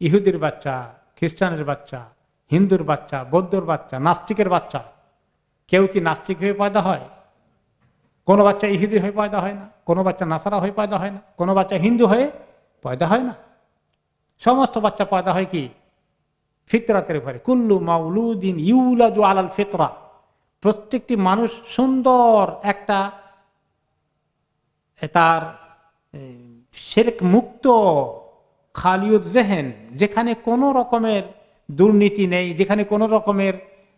ইহুদির বাচ্চা, খ্রিস্টানের বাচ্চা, হিন্দুর বাচ্চা, বৌদ্ধর বাচ্চা, নাস্তিকের বাচ্চা। কেউ কি নাস্তিক হয়ে পয়দা হয়? কোনো বাচ্চা ইহুদি হয়ে পয়দা হয় না, কোনো বাচ্চা নাসারা হয়ে পয়দা হয় না, কোনো বাচ্চা হিন্দু হয়ে পয়দা হয় না। সমস্ত বাচ্চা পয়দা হয় কি? ফিতরাতের উপরে। কুল্লু মাউলুদিন ইউলাদু আলাল ফিতরা, প্রত্যেকটি মানুষ সুন্দর একটা তার শিরক মুক্ত খালিউদ জেহেন, যেখানে কোনো রকমের দুর্নীতি নেই, যেখানে কোনো রকমের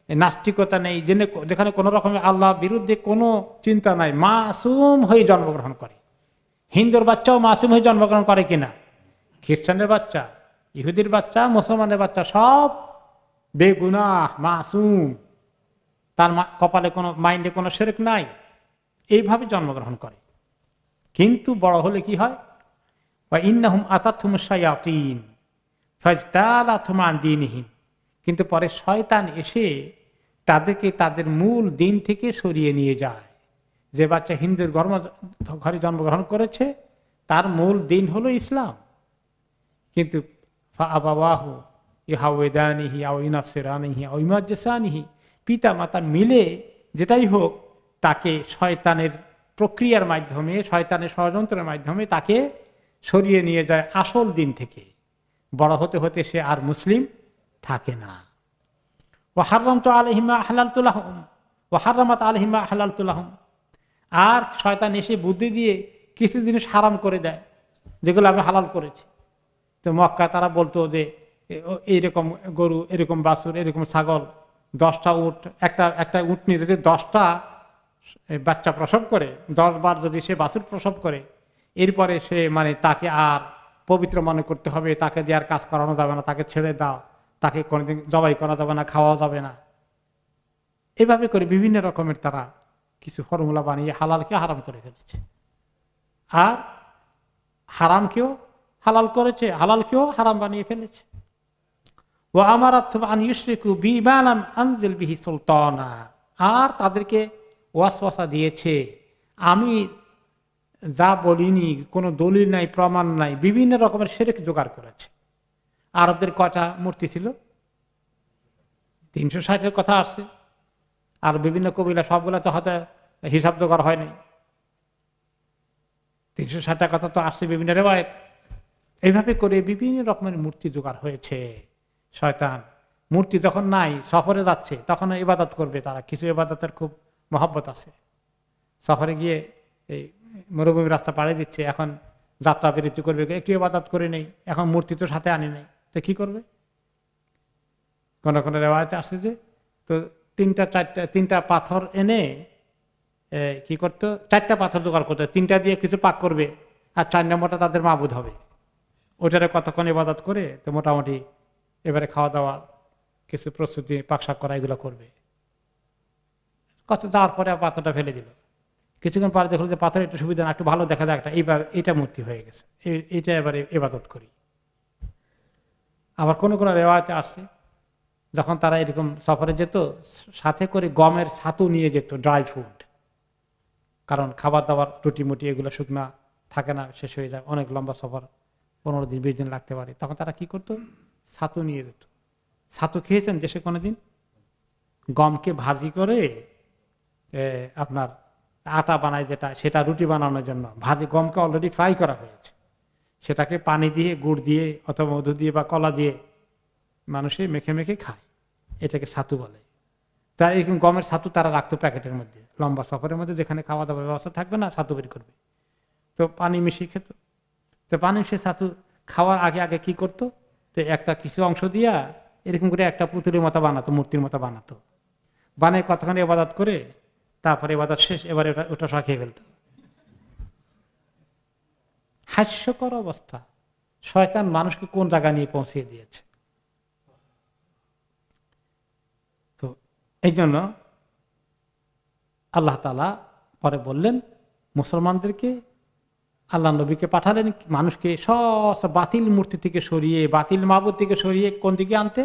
নাস্তিকতা নেই, যেখানে কোনো রকমের আল্লাহ বিরুদ্ধে কোনো চিন্তা নাই, মাসুম হয়ে জন্মগ্রহণ করে। হিন্দুর বাচ্চাও মাসুম হয়ে জন্মগ্রহণ করে কিনা? খ্রিস্টানের বাচ্চা, ইহুদির বাচ্চা, মুসলমানের বাচ্চা সব বেগুনাহ, মাসুম, তার কপালে কোনো, মাইন্ডে কোনো শিরক নাই, এইভাবে জন্মগ্রহণ করে। কিন্তু বড় হলে কি হয়? ইন্নাহুম আতাতহুমুশ শায়াতিন ফাজতালাতুহুম আন দীনিহিম, কিন্তু পরে শয়তান এসে তাদেরকে তাদের মূল দিন থেকে সরিয়ে নিয়ে যায়। যে বাচ্চা হিন্দুর ঘরে জন্মগ্রহণ করেছে তার মূল দিন হলো ইসলাম, কিন্তু ফাআবাওয়াহু ইউহাউদানিহি আও ইউনাসসিরানিহি আও ইউমাজ্জিসানিহি, পিতা মাতা মিলে যেটাই হোক তাকে শয়তানের প্রক্রিয়ার মাধ্যমে, শয়তানের ষড়যন্ত্রের মাধ্যমে তাকে সরিয়ে নিয়ে যায় আসল দিন থেকে। বড় হতে হতে সে আর মুসলিম থাকে না। ওয়া হারামতু আলাইহিম মা হালালতু লাহুম ওয়া হারামাত আলাইহিম মা হালালতু লাহুম, আর শয়তান এসে বুদ্ধি দিয়ে কিছু জিনিস হারাম করে দেয় যেগুলো আমি হালাল করেছি। তো মক্কা তারা বলতো যে এইরকম গরু, এরকম বাছুর, এরকম ছাগল, 10টা উট, একটা উটনি যদি 10টা বাচ্চা প্রসব করে, 10 বার যদি সে বাছুর প্রসব করে, এরপরে সে মানে তাকে আর পবিত্র মনে করতে হবে, তাকে দিয়ে আর কাজ করানো যাবে না, তাকে ছেড়ে দাও, তাকে কোনোদিন জবাই করা যাবে না, খাওয়া যাবে না। এভাবে করে বিভিন্ন রকমের তারা কিছু ফর্মুলা বানিয়ে হালালকে হারাম করে ফেলেছে, আর হারামকেও হালাল করেছে, হালালকেও হারাম বানিয়ে ফেলেছে। ও আমার আন ইউশরিকু বিমা লাম আনজিল বিহি সুলতানা, আর তাদেরকে ওয়াসওয়াসা দিয়েছে, আমি যা বলিনি, কোনো দলিল নাই, প্রমাণ নাই, বিভিন্ন রকমের শিরক জোগাড় করেছে। আরবদের কয়টা মূর্তি ছিল? 360-এর কথা আসছে, আর বিভিন্ন কবিলা সবগুলা তো হয়তো হিসাব জোগাড় হয় নাই। 360টা কথা তো আসছে বিভিন্ন রেওয়ায়েত। এইভাবে করে বিভিন্ন রকমের মূর্তি জোগাড় হয়েছে। শয়তান মূর্তি যখন নাই, সফরে যাচ্ছে, তখন ইবাদত করবে তারা। কিছু ইবাদতের খুব মহব্বত আছে। সফরে গিয়ে এই মরুভূমি রাস্তা পাড়ি দিচ্ছে, এখন যাত্রা বিরতি করবে, একটু ইবাদত করে নেই, এখন মূর্তি তো সাথে আনি নেই, তো কি করবে? কোন কোন রেওয়ায়েতে আসছে যে তো 3টা পাথর এনে কি করতো, 4টা পাথর জোগাড় করতো, 3টা দিয়ে কিছু পাক করবে, আর 4 নম্বরটা তাদের মাবুদ হবে। ওইটারে কতক্ষণ ইবাদত করে তো মোটামুটি এবারে খাওয়া দাওয়া, কিছু প্রস্তুতি, পাকশাক করা, এগুলো করবে। কত যাওয়ার পরে পাথরটা ফেলে দিল, কিছুক্ষণ পরে দেখলো যে পাথর একটু সুবিধা না, একটু ভালো দেখা যায়, একটা এইবার এটা মূর্তি হয়ে গেছে, এইটা এবারে ইবাদত করি। আবার কোন কোন রেওয়ায়েতে আসছে যখন তারা এরকম সফরে যেত, সাথে করে গমের ছাতু নিয়ে যেত, ড্রাই ফুড, কারণ খাবার দাবার রুটি মুটি এগুলো শুকনা থাকে না, শেষ হয়ে যায়, অনেক লম্বা সফর, 15 দিন 20 দিন লাগতে পারে, তখন তারা কি করতো, ছাতু নিয়ে যেত। ছাতু খেয়েছেন দেশে কোনোদিন? গমকে ভাজি করে আপনার আটা বানায় যেটা, সেটা রুটি বানানোর জন্য ভাজি, গমকে অলরেডি ফ্রাই করা হয়েছে, সেটাকে পানি দিয়ে, গুড় দিয়ে অথবা মধু দিয়ে বা কলা দিয়ে মানুষে মেখে মেখে খায়, এটাকে ছাতু বলে। তার এরকম গমের ছাতু তারা রাখতো প্যাকেটের মধ্যে, লম্বা সফরের মধ্যে যেখানে খাওয়া দাওয়ার ব্যবস্থা থাকবে না, ছাতু বের করবে, তো পানি মিশিয়ে খেত। তো পানি মিশিয়ে ছাতু খাওয়ার আগে আগে কি করতো, তো একটা কিছু অংশ দিয়া এরকম করে একটা পুতুলের মতো বানাতো, মূর্তির মতো বানাতো, বানায় কতক্ষণ ইবাদত করে, তারপরে ইবাদত শেষ, এবারে ওটা সব খেয়ে ফেলত। হাস্যকর অবস্থা। শয়তান মানুষকে কোন জায়গা নিয়ে পৌঁছিয়ে দিয়েছে। তো এই জন্য আল্লাহ তাআলা পরে বললেন মুসলমানদেরকে, আল্লাহ নবীকে পাঠালেন মানুষকে সব বাতিল মূর্তি থেকে সরিয়ে, বাতিল মাবুদ থেকে সরিয়ে কোন দিকে আনতে?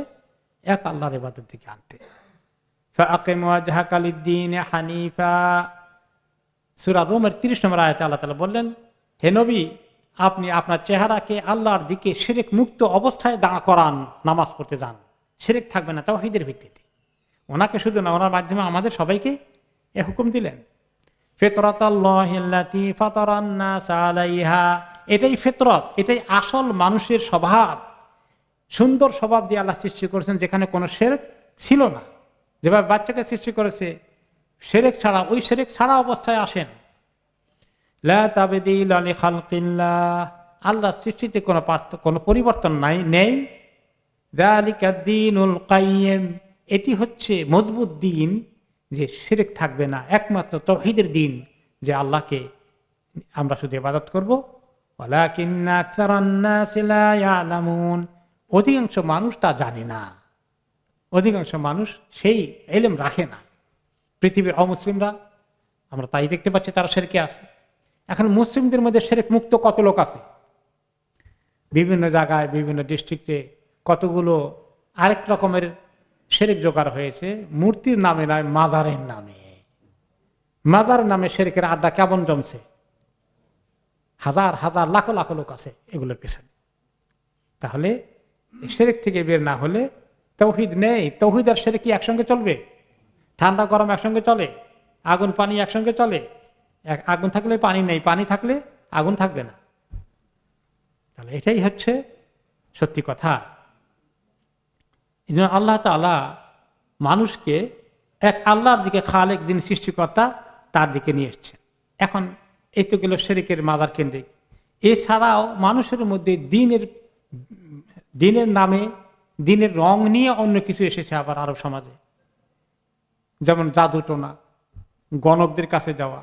এক আল্লাহর ইবাদত দিকে আনতে। ফাআকিম ওয়াজহাকা লিদ-দীন হানিফা, সূরা রুমের 30 নম্বর আয়াতে আল্লাহ তাআলা বললেন, হে নবী, আপনি আপনার চেহারাকে আল্লাহর দিকে শিরক মুক্ত অবস্থায় দাঁড় করান, নামাজ পড়তে যান, শিরক থাকবে না, তাওহীদের ভিত্তিতে। ওনাকে শুধু না, ওনার মাধ্যমে আমাদের সবাইকে এ হুকুম দিলেন। ফিতরাতাল্লাহিল্লাতী ফাতারান নাস আলাইহা, এটাই ফিতরত, এটাই আসল মানুষের স্বভাব, সুন্দর স্বভাব দিয়ে আল্লাহ সৃষ্টি করেছেন, যেখানে কোনো শিরক ছিল না। যেভাবে বাচ্চাকে সৃষ্টি করেছে শিরক ছাড়া, ওই শিরক ছাড়া অবস্থায় আসেন। লা তাবদীলা লিখালকিল্লাহ, আল্লাহর সৃষ্টিতে কোনো পরিবর্তন নেই। যালিকা দ্বীনুল কাইয়্যিম, এটি হচ্ছে মজবুত দ্বীন, যে শিরক থাকবে না, একমাত্র তাওহীদের দ্বীন, যে আল্লাহকে আমরা শুধু ইবাদত করব। ওয়ালাকিন্না আকসারান নাসি লা ইয়ালামুন, অধিকাংশ মানুষ তা জানে না, অধিকাংশ মানুষ সেই ইলম রাখে না। পৃথিবীর অমুসলিমরা আমরা তাই দেখতে পাচ্ছি, তারা শিরকে আছে। এখন মুসলিমদের মধ্যে শিরক মুক্ত কত লোক আছে? বিভিন্ন জায়গায়, বিভিন্ন ডিস্ট্রিক্টে কতগুলো আরেক রকমের শিরক জোগাড় হয়েছে, মূর্তির নামে নয়, মাজারের নামে। মাজারের নামে শিরকের আড্ডা কেমন জমছে, হাজার হাজার লাখ লাখ লোক আছে এগুলোর পেছনে। তাহলে শিরক থেকে বের না হলে তাওহীদ নেই। তাওহীদ আর শিরক কি একসঙ্গে চলবে? ঠান্ডা গরম একসঙ্গে চলে? আগুন পানি একসঙ্গে চলে? আগুন থাকলে পানি নেই, পানি থাকলে আগুন থাকবে না। তাহলে এটাই হচ্ছে সত্যি কথা। এই জন্য আল্লাহ তাআলা মানুষকে এক আল্লাহর দিকে, খালেক যিনি সৃষ্টিকর্তা, তার দিকে নিয়ে এসছেন। এখন এই তো গেল শিরকের মাজার কেন্দ্রিক। এছাড়াও মানুষের মধ্যে দিনের নামে, দিনের রং নিয়ে অন্য কিছু এসেছে আবার আরব সমাজে, যেমন জাদুটোনা, গণকদের কাছে যাওয়া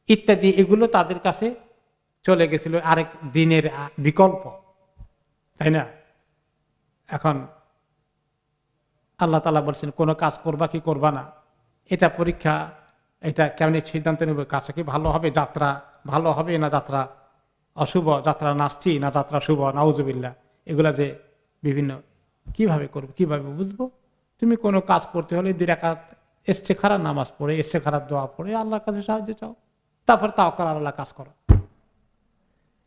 ইত্যাদি। এগুলো তাদের কাছে চলে গেছিল আরেক দিনের বিকল্প, তাই না? এখন আল্লাহ তাআলা বলছেন কোনো কাজ করবা কি করবা না, এটা পরীক্ষা, এটা কেমন সিদ্ধান্ত নেবে, কাজটা কি ভালো হবে, যাত্রা ভালো হবে না যাত্রা অশুভ, যাত্রা নাস্তি না যাত্রা শুভ, নাউজুবিল্লাহ। এগুলা যে বিভিন্ন কিভাবে করবো, কিভাবে বুঝবো? তুমি কোনো কাজ করতে হলে 2 রাকাত ইস্তেখারা নামাজ পড়ে, ইস্তেখারার দোয়া পড়ে আল্লাহর কাছে সাহায্য চাও, তারপর তাওয়াক্কুল আল্লাহ কাজ করো।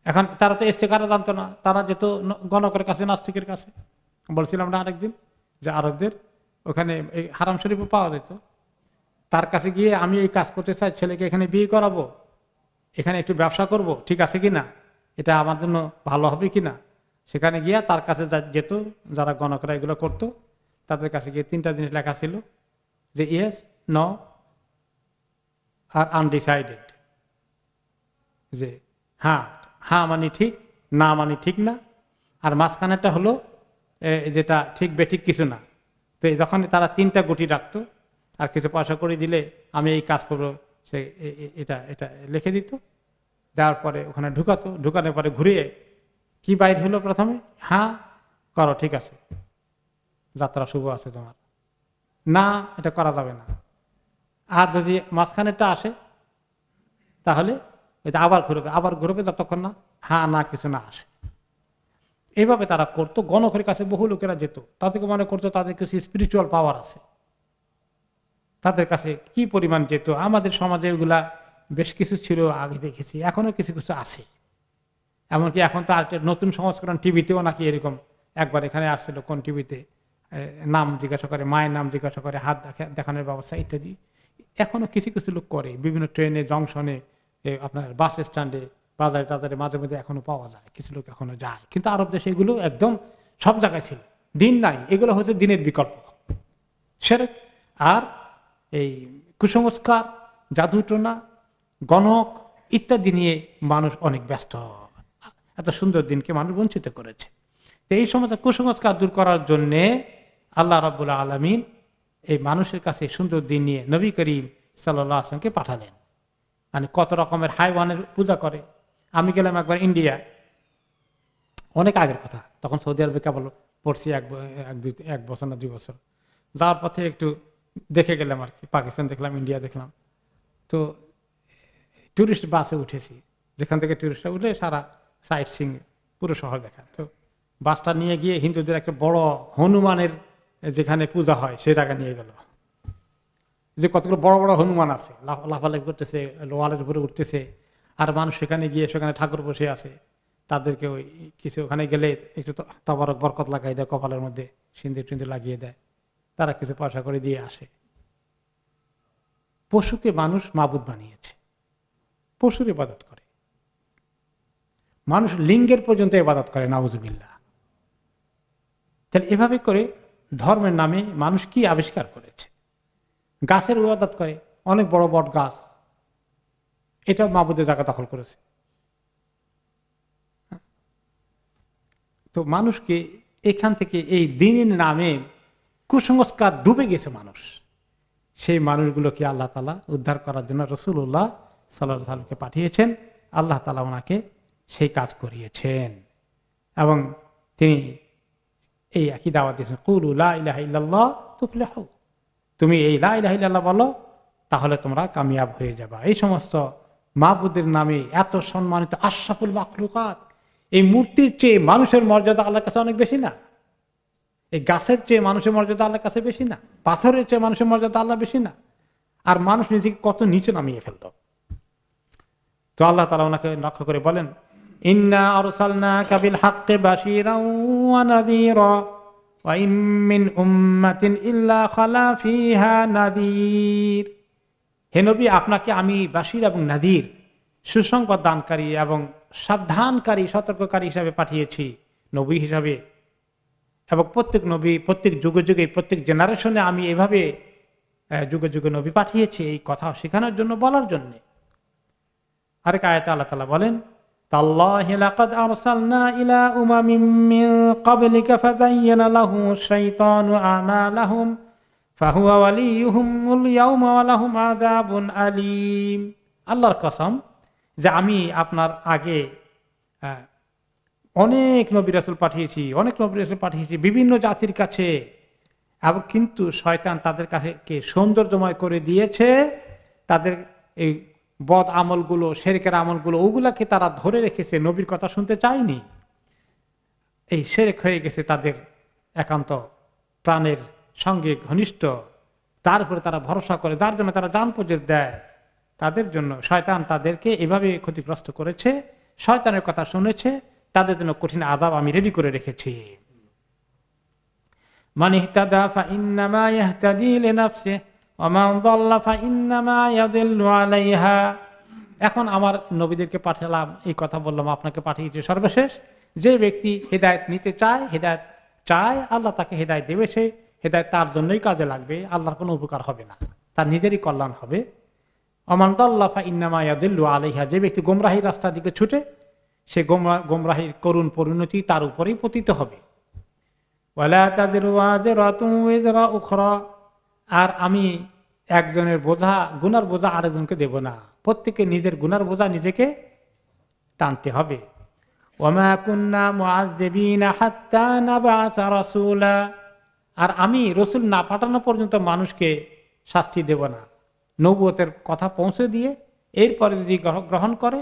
এখন তারা তো ইস্তেখারা জানতো না, তারা যেত গণকের কাছে, নাস্তিকের কাছে। বলছিলাম না আরেকদিন যে আরবদের ওখানে এই হারাম শরীফও পাওয়া যেত, তার কাছে গিয়ে আমি এই কাজ করতে চাই, ছেলেকে এখানে বিয়ে করাবো, এখানে একটু ব্যবসা করব, ঠিক আছে কিনা, এটা আমার জন্য ভালো হবে কিনা, সেখানে গিয়া তার কাছে যেত যারা গণকরা এগুলো করতো, তাদের কাছে গিয়ে 3টা জিনিস লেখা ছিল, যে ইয়েস, নো আর আনডিসাইডেড। যে হ্যাঁ হ্যাঁ মানে ঠিক, না মানে ঠিক না, আর মাঝখানেরটা হলো যেটা ঠিক বেঠিক কিছু না। তো যখন তারা 3টা গুটি রাখতো আর কিছু পয়সা করে দিলে আমি এই কাজ করবো, সে এটা এটা লিখে দিত, দেওয়ার পরে ওখানে ঢুকাতো, ঢুকানোর পরে ঘুরিয়ে কি বাইর হলো প্রথমে, হ্যাঁ করো, ঠিক আছে, যাত্রা শুভ আছে তোমার, না এটা করা যাবে না। আর যদি মাঝখানেরটা আসে তাহলে এটা আবার ঘুরবে যতক্ষণ না হ্যাঁ না কিছু না আসে। এইভাবে তারা করতো। গণকের কাছে বহু লোকেরা যেত, তাদেরকে মনে করতো তাদের কিছু স্পিরিচুয়াল পাওয়ার আছে, তাদের কাছে কি পরিমাণ যেত। আমাদের সমাজে ওগুলা বেশ কিছু ছিল, আগে দেখেছি, এখনো কিছু কিছু আছে। এমনকি এখন তো আর নতুন সংস্করণ টিভিতেও নাকি এরকম, একবার এখানে আসছিল কোন টিভিতে, নাম জিজ্ঞাসা করে, মায়ের নাম জিজ্ঞাসা করে, হাত দেখানোর ব্যবস্থা ইত্যাদি এখনো কিছু কিছু লোক করে। বিভিন্ন ট্রেনে, জংশনে, আপনার বাস স্ট্যান্ডে, বাজারে টাজারে মাঝে মধ্যে এখনো পাওয়া যায়, কিছু লোক এখনো যায়। কিন্তু আরব দেশে এগুলো একদম সব জায়গায় ছিল, দিন নাই। এগুলো হচ্ছে দিনের বিকল্প। শিরক আর এই কুসংস্কার, জাদুটোনা, গণক ইত্যাদি নিয়ে মানুষ অনেক ব্যস্ত। এত সুন্দর দিনকে মানুষ বঞ্চিত করেছে। তো এই সমস্ত কুসংস্কার দূর করার জন্যে আল্লাহ রাব্বুল আলামিন এই মানুষের কাছে সুন্দর দিন নিয়ে নবী করিম সাল্লাল্লাহু আলাইহি ওয়াসাল্লামকে পাঠালেন। মানে কত রকমের হাইওয়ানের পূজা করে। আমি গেলাম একবার ইন্ডিয়া, অনেক আগের কথা, তখন সৌদি আরবে কেবল পড়ছি 1 বছর না 2 বছর। যাওয়ার পথে একটু দেখে গেলাম আর কি, পাকিস্তান দেখলাম, ইন্ডিয়া দেখলাম। তো টুরিস্ট বাসে উঠেছি, যেখান থেকে টুরিস্টরা উঠে সারা সাইট সিং পুরো শহর দেখা। তো বাসটা নিয়ে গিয়ে হিন্দুদের একটা বড় হনুমানের যেখানে পূজা হয় সে জায়গা নিয়ে গেল, যে কতগুলো বড় বড় হনুমান আছে, লাফালাফি করতেছে, ওয়ালের উপরে উঠতেছে, আর মানুষ সেখানে গিয়ে সেখানে ঠাকুর বসে আছে, তাদেরকে ওই কিছু ওখানে গেলে একটু তবারক বরকত লাগাই দেয়, কপালের মধ্যে সিন্দুর টিন্দুর লাগিয়ে দেয়, তারা কিছু পয়সা করে দিয়ে আসে। পশুকে মানুষ মাবুদ বানিয়েছে, পশুর ইবাদত করে, মানুষ লিঙ্গের পর্যন্ত ইবাদত করে, নাউজুবিল্লাহ। তাহলে এভাবে করে ধর্মের নামে মানুষ কি আবিষ্কার করেছে? গাছের ইবাদত করে, অনেক বড় বট গাছ, এটা মাবুদের জায়গা দখল করেছে। তো মানুষকে এখান থেকে এই দিনের নামে কুসংস্কার ডুবে গেছে মানুষ। সেই মানুষগুলোকে আল্লাহ তাআলা উদ্ধার করার জন্য রাসূলুল্লাহ সাল্লাল্লাহু আলাইহি ওয়াসাল্লামকে পাঠিয়েছেন। আল্লাহ তাআলা ওনাকে সেই কাজ করিয়েছেন এবং তিনি এই একই দাওয়াত দিয়েছেন, কুলু লা ইলাহা ইল্লাল্লাহ তুফলিহু, তুমি এই লা ইলাহা ইল্লাল্লাহ বলো, তাহলে তোমরা কামিয়াব হয়ে যাবা। এই সমস্ত মাবুদের নামে এত সম্মানিত আশরাফুল মাখলুকাত, এই মূর্তির চেয়ে মানুষের মর্যাদা আল্লাহর কাছে অনেক বেশি না? এই গাছের চেয়ে মানুষের মর্যাদা আল্লাহর কাছে বেশি না? পাথরের চেয়ে মানুষের মর্যাদা আল্লাহ বেশি না? আর মানুষ নিজেকে কত নিচে নামিয়ে ফেলত। তো আল্লাহ তাআলা ওনাকে লক্ষ্য করে বলেন, ইন্না আরসালনাকা বিল হাক্কি বাশীরাও ওয়া নাযীরা ওয়া ইন মিন উম্মাতিন ইল্লা খালা ফিহা নাযীর। হে নবী, আপনাকে আমি বাশীর এবং নাযীর, সুসংবাদ দানকারী এবং সাবধানকারী, সতর্ককারী হিসাবে পাঠিয়েছি, নবী হিসাবে। এবং প্রত্যেক নবী, প্রত্যেক যুগে যুগে, প্রত্যেক জেনারেশনে আমি এভাবে যুগে যুগে নবী পাঠিয়েছি, এই কথা শেখানোর জন্য, বলার জন্য। আরেক আয়াতে আল্লাহ তাআলা বলেন, তাল্লাহি লাকাদ আরসালনা ইলা উমামিন মিন ক্বাবলিকা ফাযায়্যানা লাহুমুশ শাইতানু আমালাহুম ফাহুয়া ওয়ালিয়ুহুমুল ইয়াওমা ওয়া লাহুম আযাবুন আলীম। আল্লাহর কসম যে আমি আপনার আগে অনেক নবী রাসূল পাঠিয়েছি, অনেক নবী রাসূল পাঠিয়েছি বিভিন্ন জাতির কাছে, এবং কিন্তু শয়তান তাদের কাছে সৌন্দর্যময় করে দিয়েছে, তাদের এই বদ আমলগুলো, শিরকের আমলগুলো, ওগুলাকে তারা ধরে রেখেছে, নবীর কথা শুনতে চায়নি। এই শিরক হয়ে গেছে তাদের একান্ত প্রাণের সঙ্গে ঘনিষ্ঠ, তার উপরে তারা ভরসা করে, যার জন্য তারা জান পর্যন্ত দেয়। তাদের জন্য শয়তান তাদেরকে এভাবে ক্ষতিগ্রস্ত করেছে, শয়তানের কথা শুনেছে, তাদের জন্য কঠিন আযাব আমি রেডি করে রেখেছি। মান ইহতাদা ফাইন্নামা ইয়াহতাদি লিনাফসিহি ওয়া মান যাল্লা ফাইন্নামা ইয়াদিল্লু আলাইহা। এখন আমার নবীদেরকে পাঠালাম, এই কথা বললাম, আপনাকে পাঠিয়েছি সর্বশেষ। যে ব্যক্তি হেদায়েত নিতে চায়, হেদায়েত চায়, আল্লাহ তাকে হেদায়েত দেবে, সে হেদায়েত তার জন্যই কাজে লাগবে, আল্লাহর কোনো উপকার হবে না, তার নিজেরই কল্যাণ হবে। ওয়া মান যাল্লা ফাইন্নামা ইয়াদিল্লু আলাইহা, যে ব্যক্তি গোমরাহির রাস্তার দিকে ছুটে, সে গোমরাহির করুণ পরিণতি তার উপরেই পতিত হবে। ওয়ালা তাজিরু ওয়াজিরাতুন ওয়িজরা উখরা, আর আমি একজনের বোঝা, গুনার বোঝা আরেকজনকে দেব না, প্রত্যেকে নিজের গুনার বোঝা নিজেকে টানতে হবে। ওয়ামা কুন্না মুআযযিবিনা হাত্তা নাবআসা রাসূলা, আর আমি রাসূল না পাঠানো পর্যন্ত মানুষকে শাস্তি দেব না। নবুয়তের কথা পৌঁছে দিয়ে এরপরে যদি গ্রহণ করে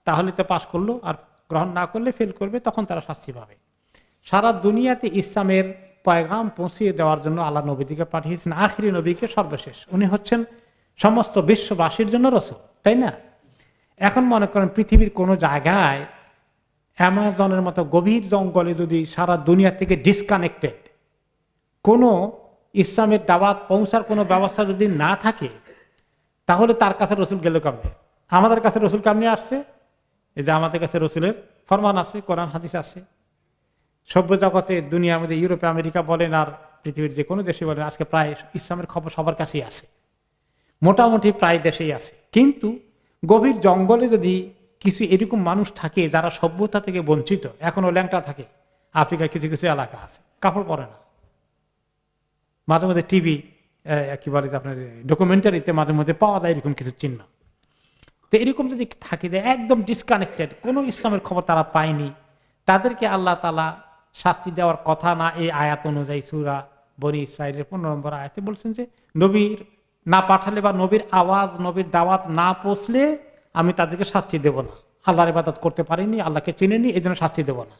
তাহলে তো পাশ করলো, আর গ্রহণ না করলে ফেল করবে, তখন তারা শাস্তি পাবে। সারা দুনিয়াতে ইসলামের পয়গাম পৌঁছিয়ে দেওয়ার জন্য আল্লাহ নবীকে পাঠিয়েছেন, আখিরি নবীকে সর্বশেষ। উনি হচ্ছেন সমস্ত বিশ্ববাসীর জন্য রাসূল, তাই না? এখন মনে করেন পৃথিবীর কোনো জায়গায় অ্যামাজনের মতো গভীর জঙ্গলে যদি সারা দুনিয়া থেকে ডিসকানেক্টেড কোনো ইসলামের দাওয়াত পৌঁছার কোনো ব্যবস্থা যদি না থাকে, তাহলে তার কাছে রাসূল গেল কেমনে? আমাদের কাছে রাসূল কেমনে আসছে? এই যে আমাদের কাছে রাসূলের ফরমান আছে, কোরআন হাদিস আছে। সভ্য জগতে, দুনিয়ার মধ্যে, ইউরোপে, আমেরিকা বলেন আর পৃথিবীর যে কোনো দেশে বলেন, আজকে প্রায় ইসলামের খবর সবার কাছেই আছে, মোটামুটি প্রায় দেশেই আছে। কিন্তু গভীর জঙ্গলে যদি কিছু এরকম মানুষ থাকে যারা সভ্যতা থেকে বঞ্চিত, এখনো ল্যাংটা থাকে, আফ্রিকায় কিছু কিছু এলাকা আছে, কাপড় পরে না, মাঝে মধ্যে টিভি কি বলে যে আপনার ডকুমেন্টারিতে মাঝে মধ্যে পাওয়া যায় এরকম কিছু চিহ্ন। তো এরকম যদি থাকে যে একদম ডিসকানেক্টেড, কোনো ইসলামের খবর তারা পায়নি, তাদেরকে আল্লাহ তাআলা শাস্তি দেওয়ার কথা না এই আয়াত অনুযায়ী, সূরা বনি ইসরাইলের 15 নম্বর আয়াতে বলছেন যে নবীর না পাঠালে বা নবীর আওয়াজ নবীর দাওয়াত না পৌঁছলে আমি তাদেরকে শাস্তি দেব না। আল্লাহর ইবাদত করতে পারিনি, আল্লাহকে চিনেনি, এই জন্য শাস্তি দেব না।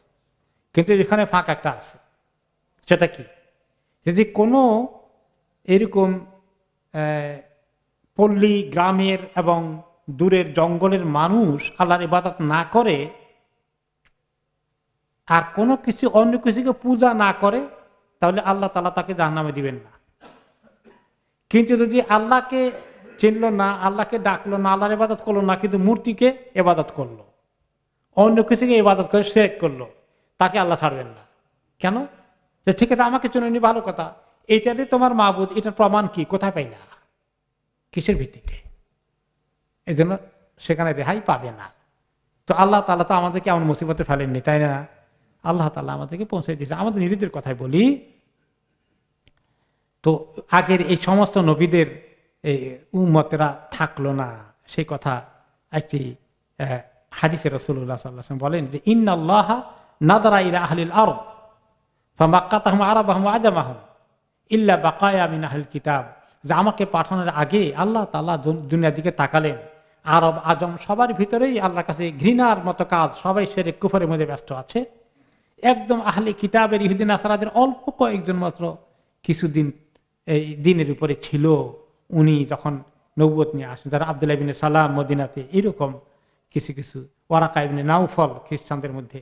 কিন্তু এখানে ফাঁক একটা আছে, সেটা কি? যদি কোনো এরকম পল্লী গ্রামের এবং দূরের জঙ্গলের মানুষ আল্লাহর ইবাদত না করে আর কোনো কিছু অন্য কিছুকে পূজা না করে, তাহলে আল্লাহ তাআলা তাকে জাহান্নামে দিবেন না। কিন্তু যদি আল্লাহকে চিনল না, আল্লাহকে ডাকলো না, আল্লাহর ইবাদত করলো না, কিন্তু মূর্তিকে ইবাদত করলো, অন্য কিছুকে ইবাদত করে শিরক করলো, তাকে আল্লাহ ছাড়বেন না। কেন? যে ঠিক আছে আমাকে চিনুনি, ভালো কথা, এইটাতে তোমার মাবুদ, এটার প্রমাণ কি, কোথায় পাইলা, কিসের ভিত্তিতে? এই জন্য সেখানে রেহাই পাবে না। তো আল্লাহ তাআলা তো আমাদেরকে এমন মুসিবতে ফেলেননি, তাই না? আল্লাহ তাআলা আমাদেরকে পৌঁছে দিয়েছে। আমাদের নিজেদের কথাই বলি, তো আগের এই সমস্ত নবীদের উম্মতেরা থাকলো না, সেই কথা একটি হাদিসে রাসূলুল্লাহ সাল্লাল্লাহু আলাইহি ওয়াসাল্লাম বলেন যে ইন্নাল্লাহা নাযারা ইলা আহলিল আরদ ফামাক্কাতাহুম আরাবাহুম ওয়া আজামাহুম ইল্লা বাকায়া মিন আহলিল কিতাব। যে আমাকে পাঠানোর আগে আল্লাহ তাআলা দুনিয়ার দিকে তাকালেন, আরব আজম সবার ভিতরেই আল্লাহর কাছে ঘৃণার মতো কাজ, সবাই শিরক কুফরের মধ্যে ব্যস্ত আছে। একদম আহলে কিতাবের ইহুদি নাসারাদের অল্প কয়েকজন মাত্র কিছুদিন এই দিনের উপরে ছিল, উনি যখন নবুয়ত নিয়ে আসেন, যারা আব্দুল্লাহ ইবনে সালাম মদিনাতে, এরকম কিছু কিছু ওয়ারাকা ইবনে নাউফল খ্রিস্টানদের মধ্যে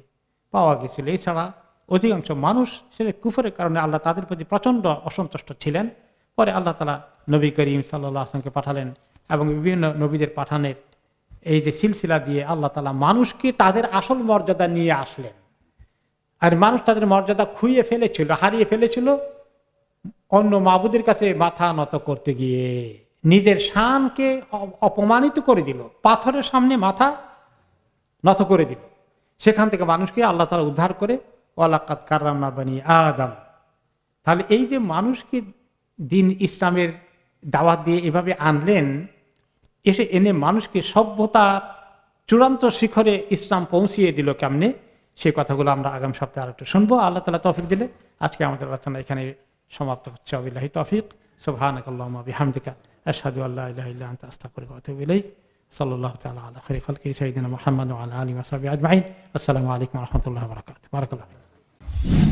পাওয়া গেছিল। এছাড়া অধিকাংশ মানুষ সেটা কুফরের কারণে আল্লাহ তাদের প্রতি প্রচন্ড অসন্তুষ্ট ছিলেন। পরে আল্লাহ তাআলা নবী করিম সাল্লাল্লাহু আলাইহি ওয়াসাল্লামকে পাঠালেন এবং বিভিন্ন নবীদের পাঠানের এই যে সিলসিলা দিয়ে আল্লাহ তাআলা মানুষকে তাদের আসল মর্যাদা নিয়ে আসলেন। আর মানুষ তাদের মর্যাদা খুইয়ে ফেলেছিল, হারিয়ে ফেলেছিল অন্য মাবুদের কাছে মাথা নত করতে গিয়ে, নিজের শানকে অপমানিত করে দিল, পাথরের সামনে মাথা নত করে দিল। সেখান থেকে মানুষকে আল্লাহ তাআলা উদ্ধার করে ওয়ালাকাদ কাররামনা বানি আদম। তাহলে এই যে মানুষকে দিন ইসলামের দাওয়াত দিয়ে এভাবে আনলেন, এনে মানুষকে সভ্যতার চূড়ান্ত শিখরে ইসলাম পৌঁছিয়ে দিল কেমনে, সেই কথাগুলো আমরা আগামী সপ্তাহে আরেকটু শুনবো। আল্লাহ তাআলা তৌফিক দিলে আজকে আমাদের আলোচনা এখানে সমাপ্ত হচ্ছে। ওয়াবিল্লাহি তৌফিক। সুবহানাকাল্লাহুম্মা বিহামদিকা আশহাদু আল্লা ইলাহা ইল্লা আনতা আস্তাগফিরুকা ওয়া আতুবু ইলাইক। সাল্লাল্লাহু তাআলা আলা খায়রি খালকি সাইয়্যিদিনা মুহাম্মাদ ওয়া আলা আলিহি ওয়া সাহবিহি আজমাইন। আসসালামু আলাইকুম ওয়া রাহমাতুল্লাহি ওয়া বারাকাতুহু। বারাকাল্লাহু।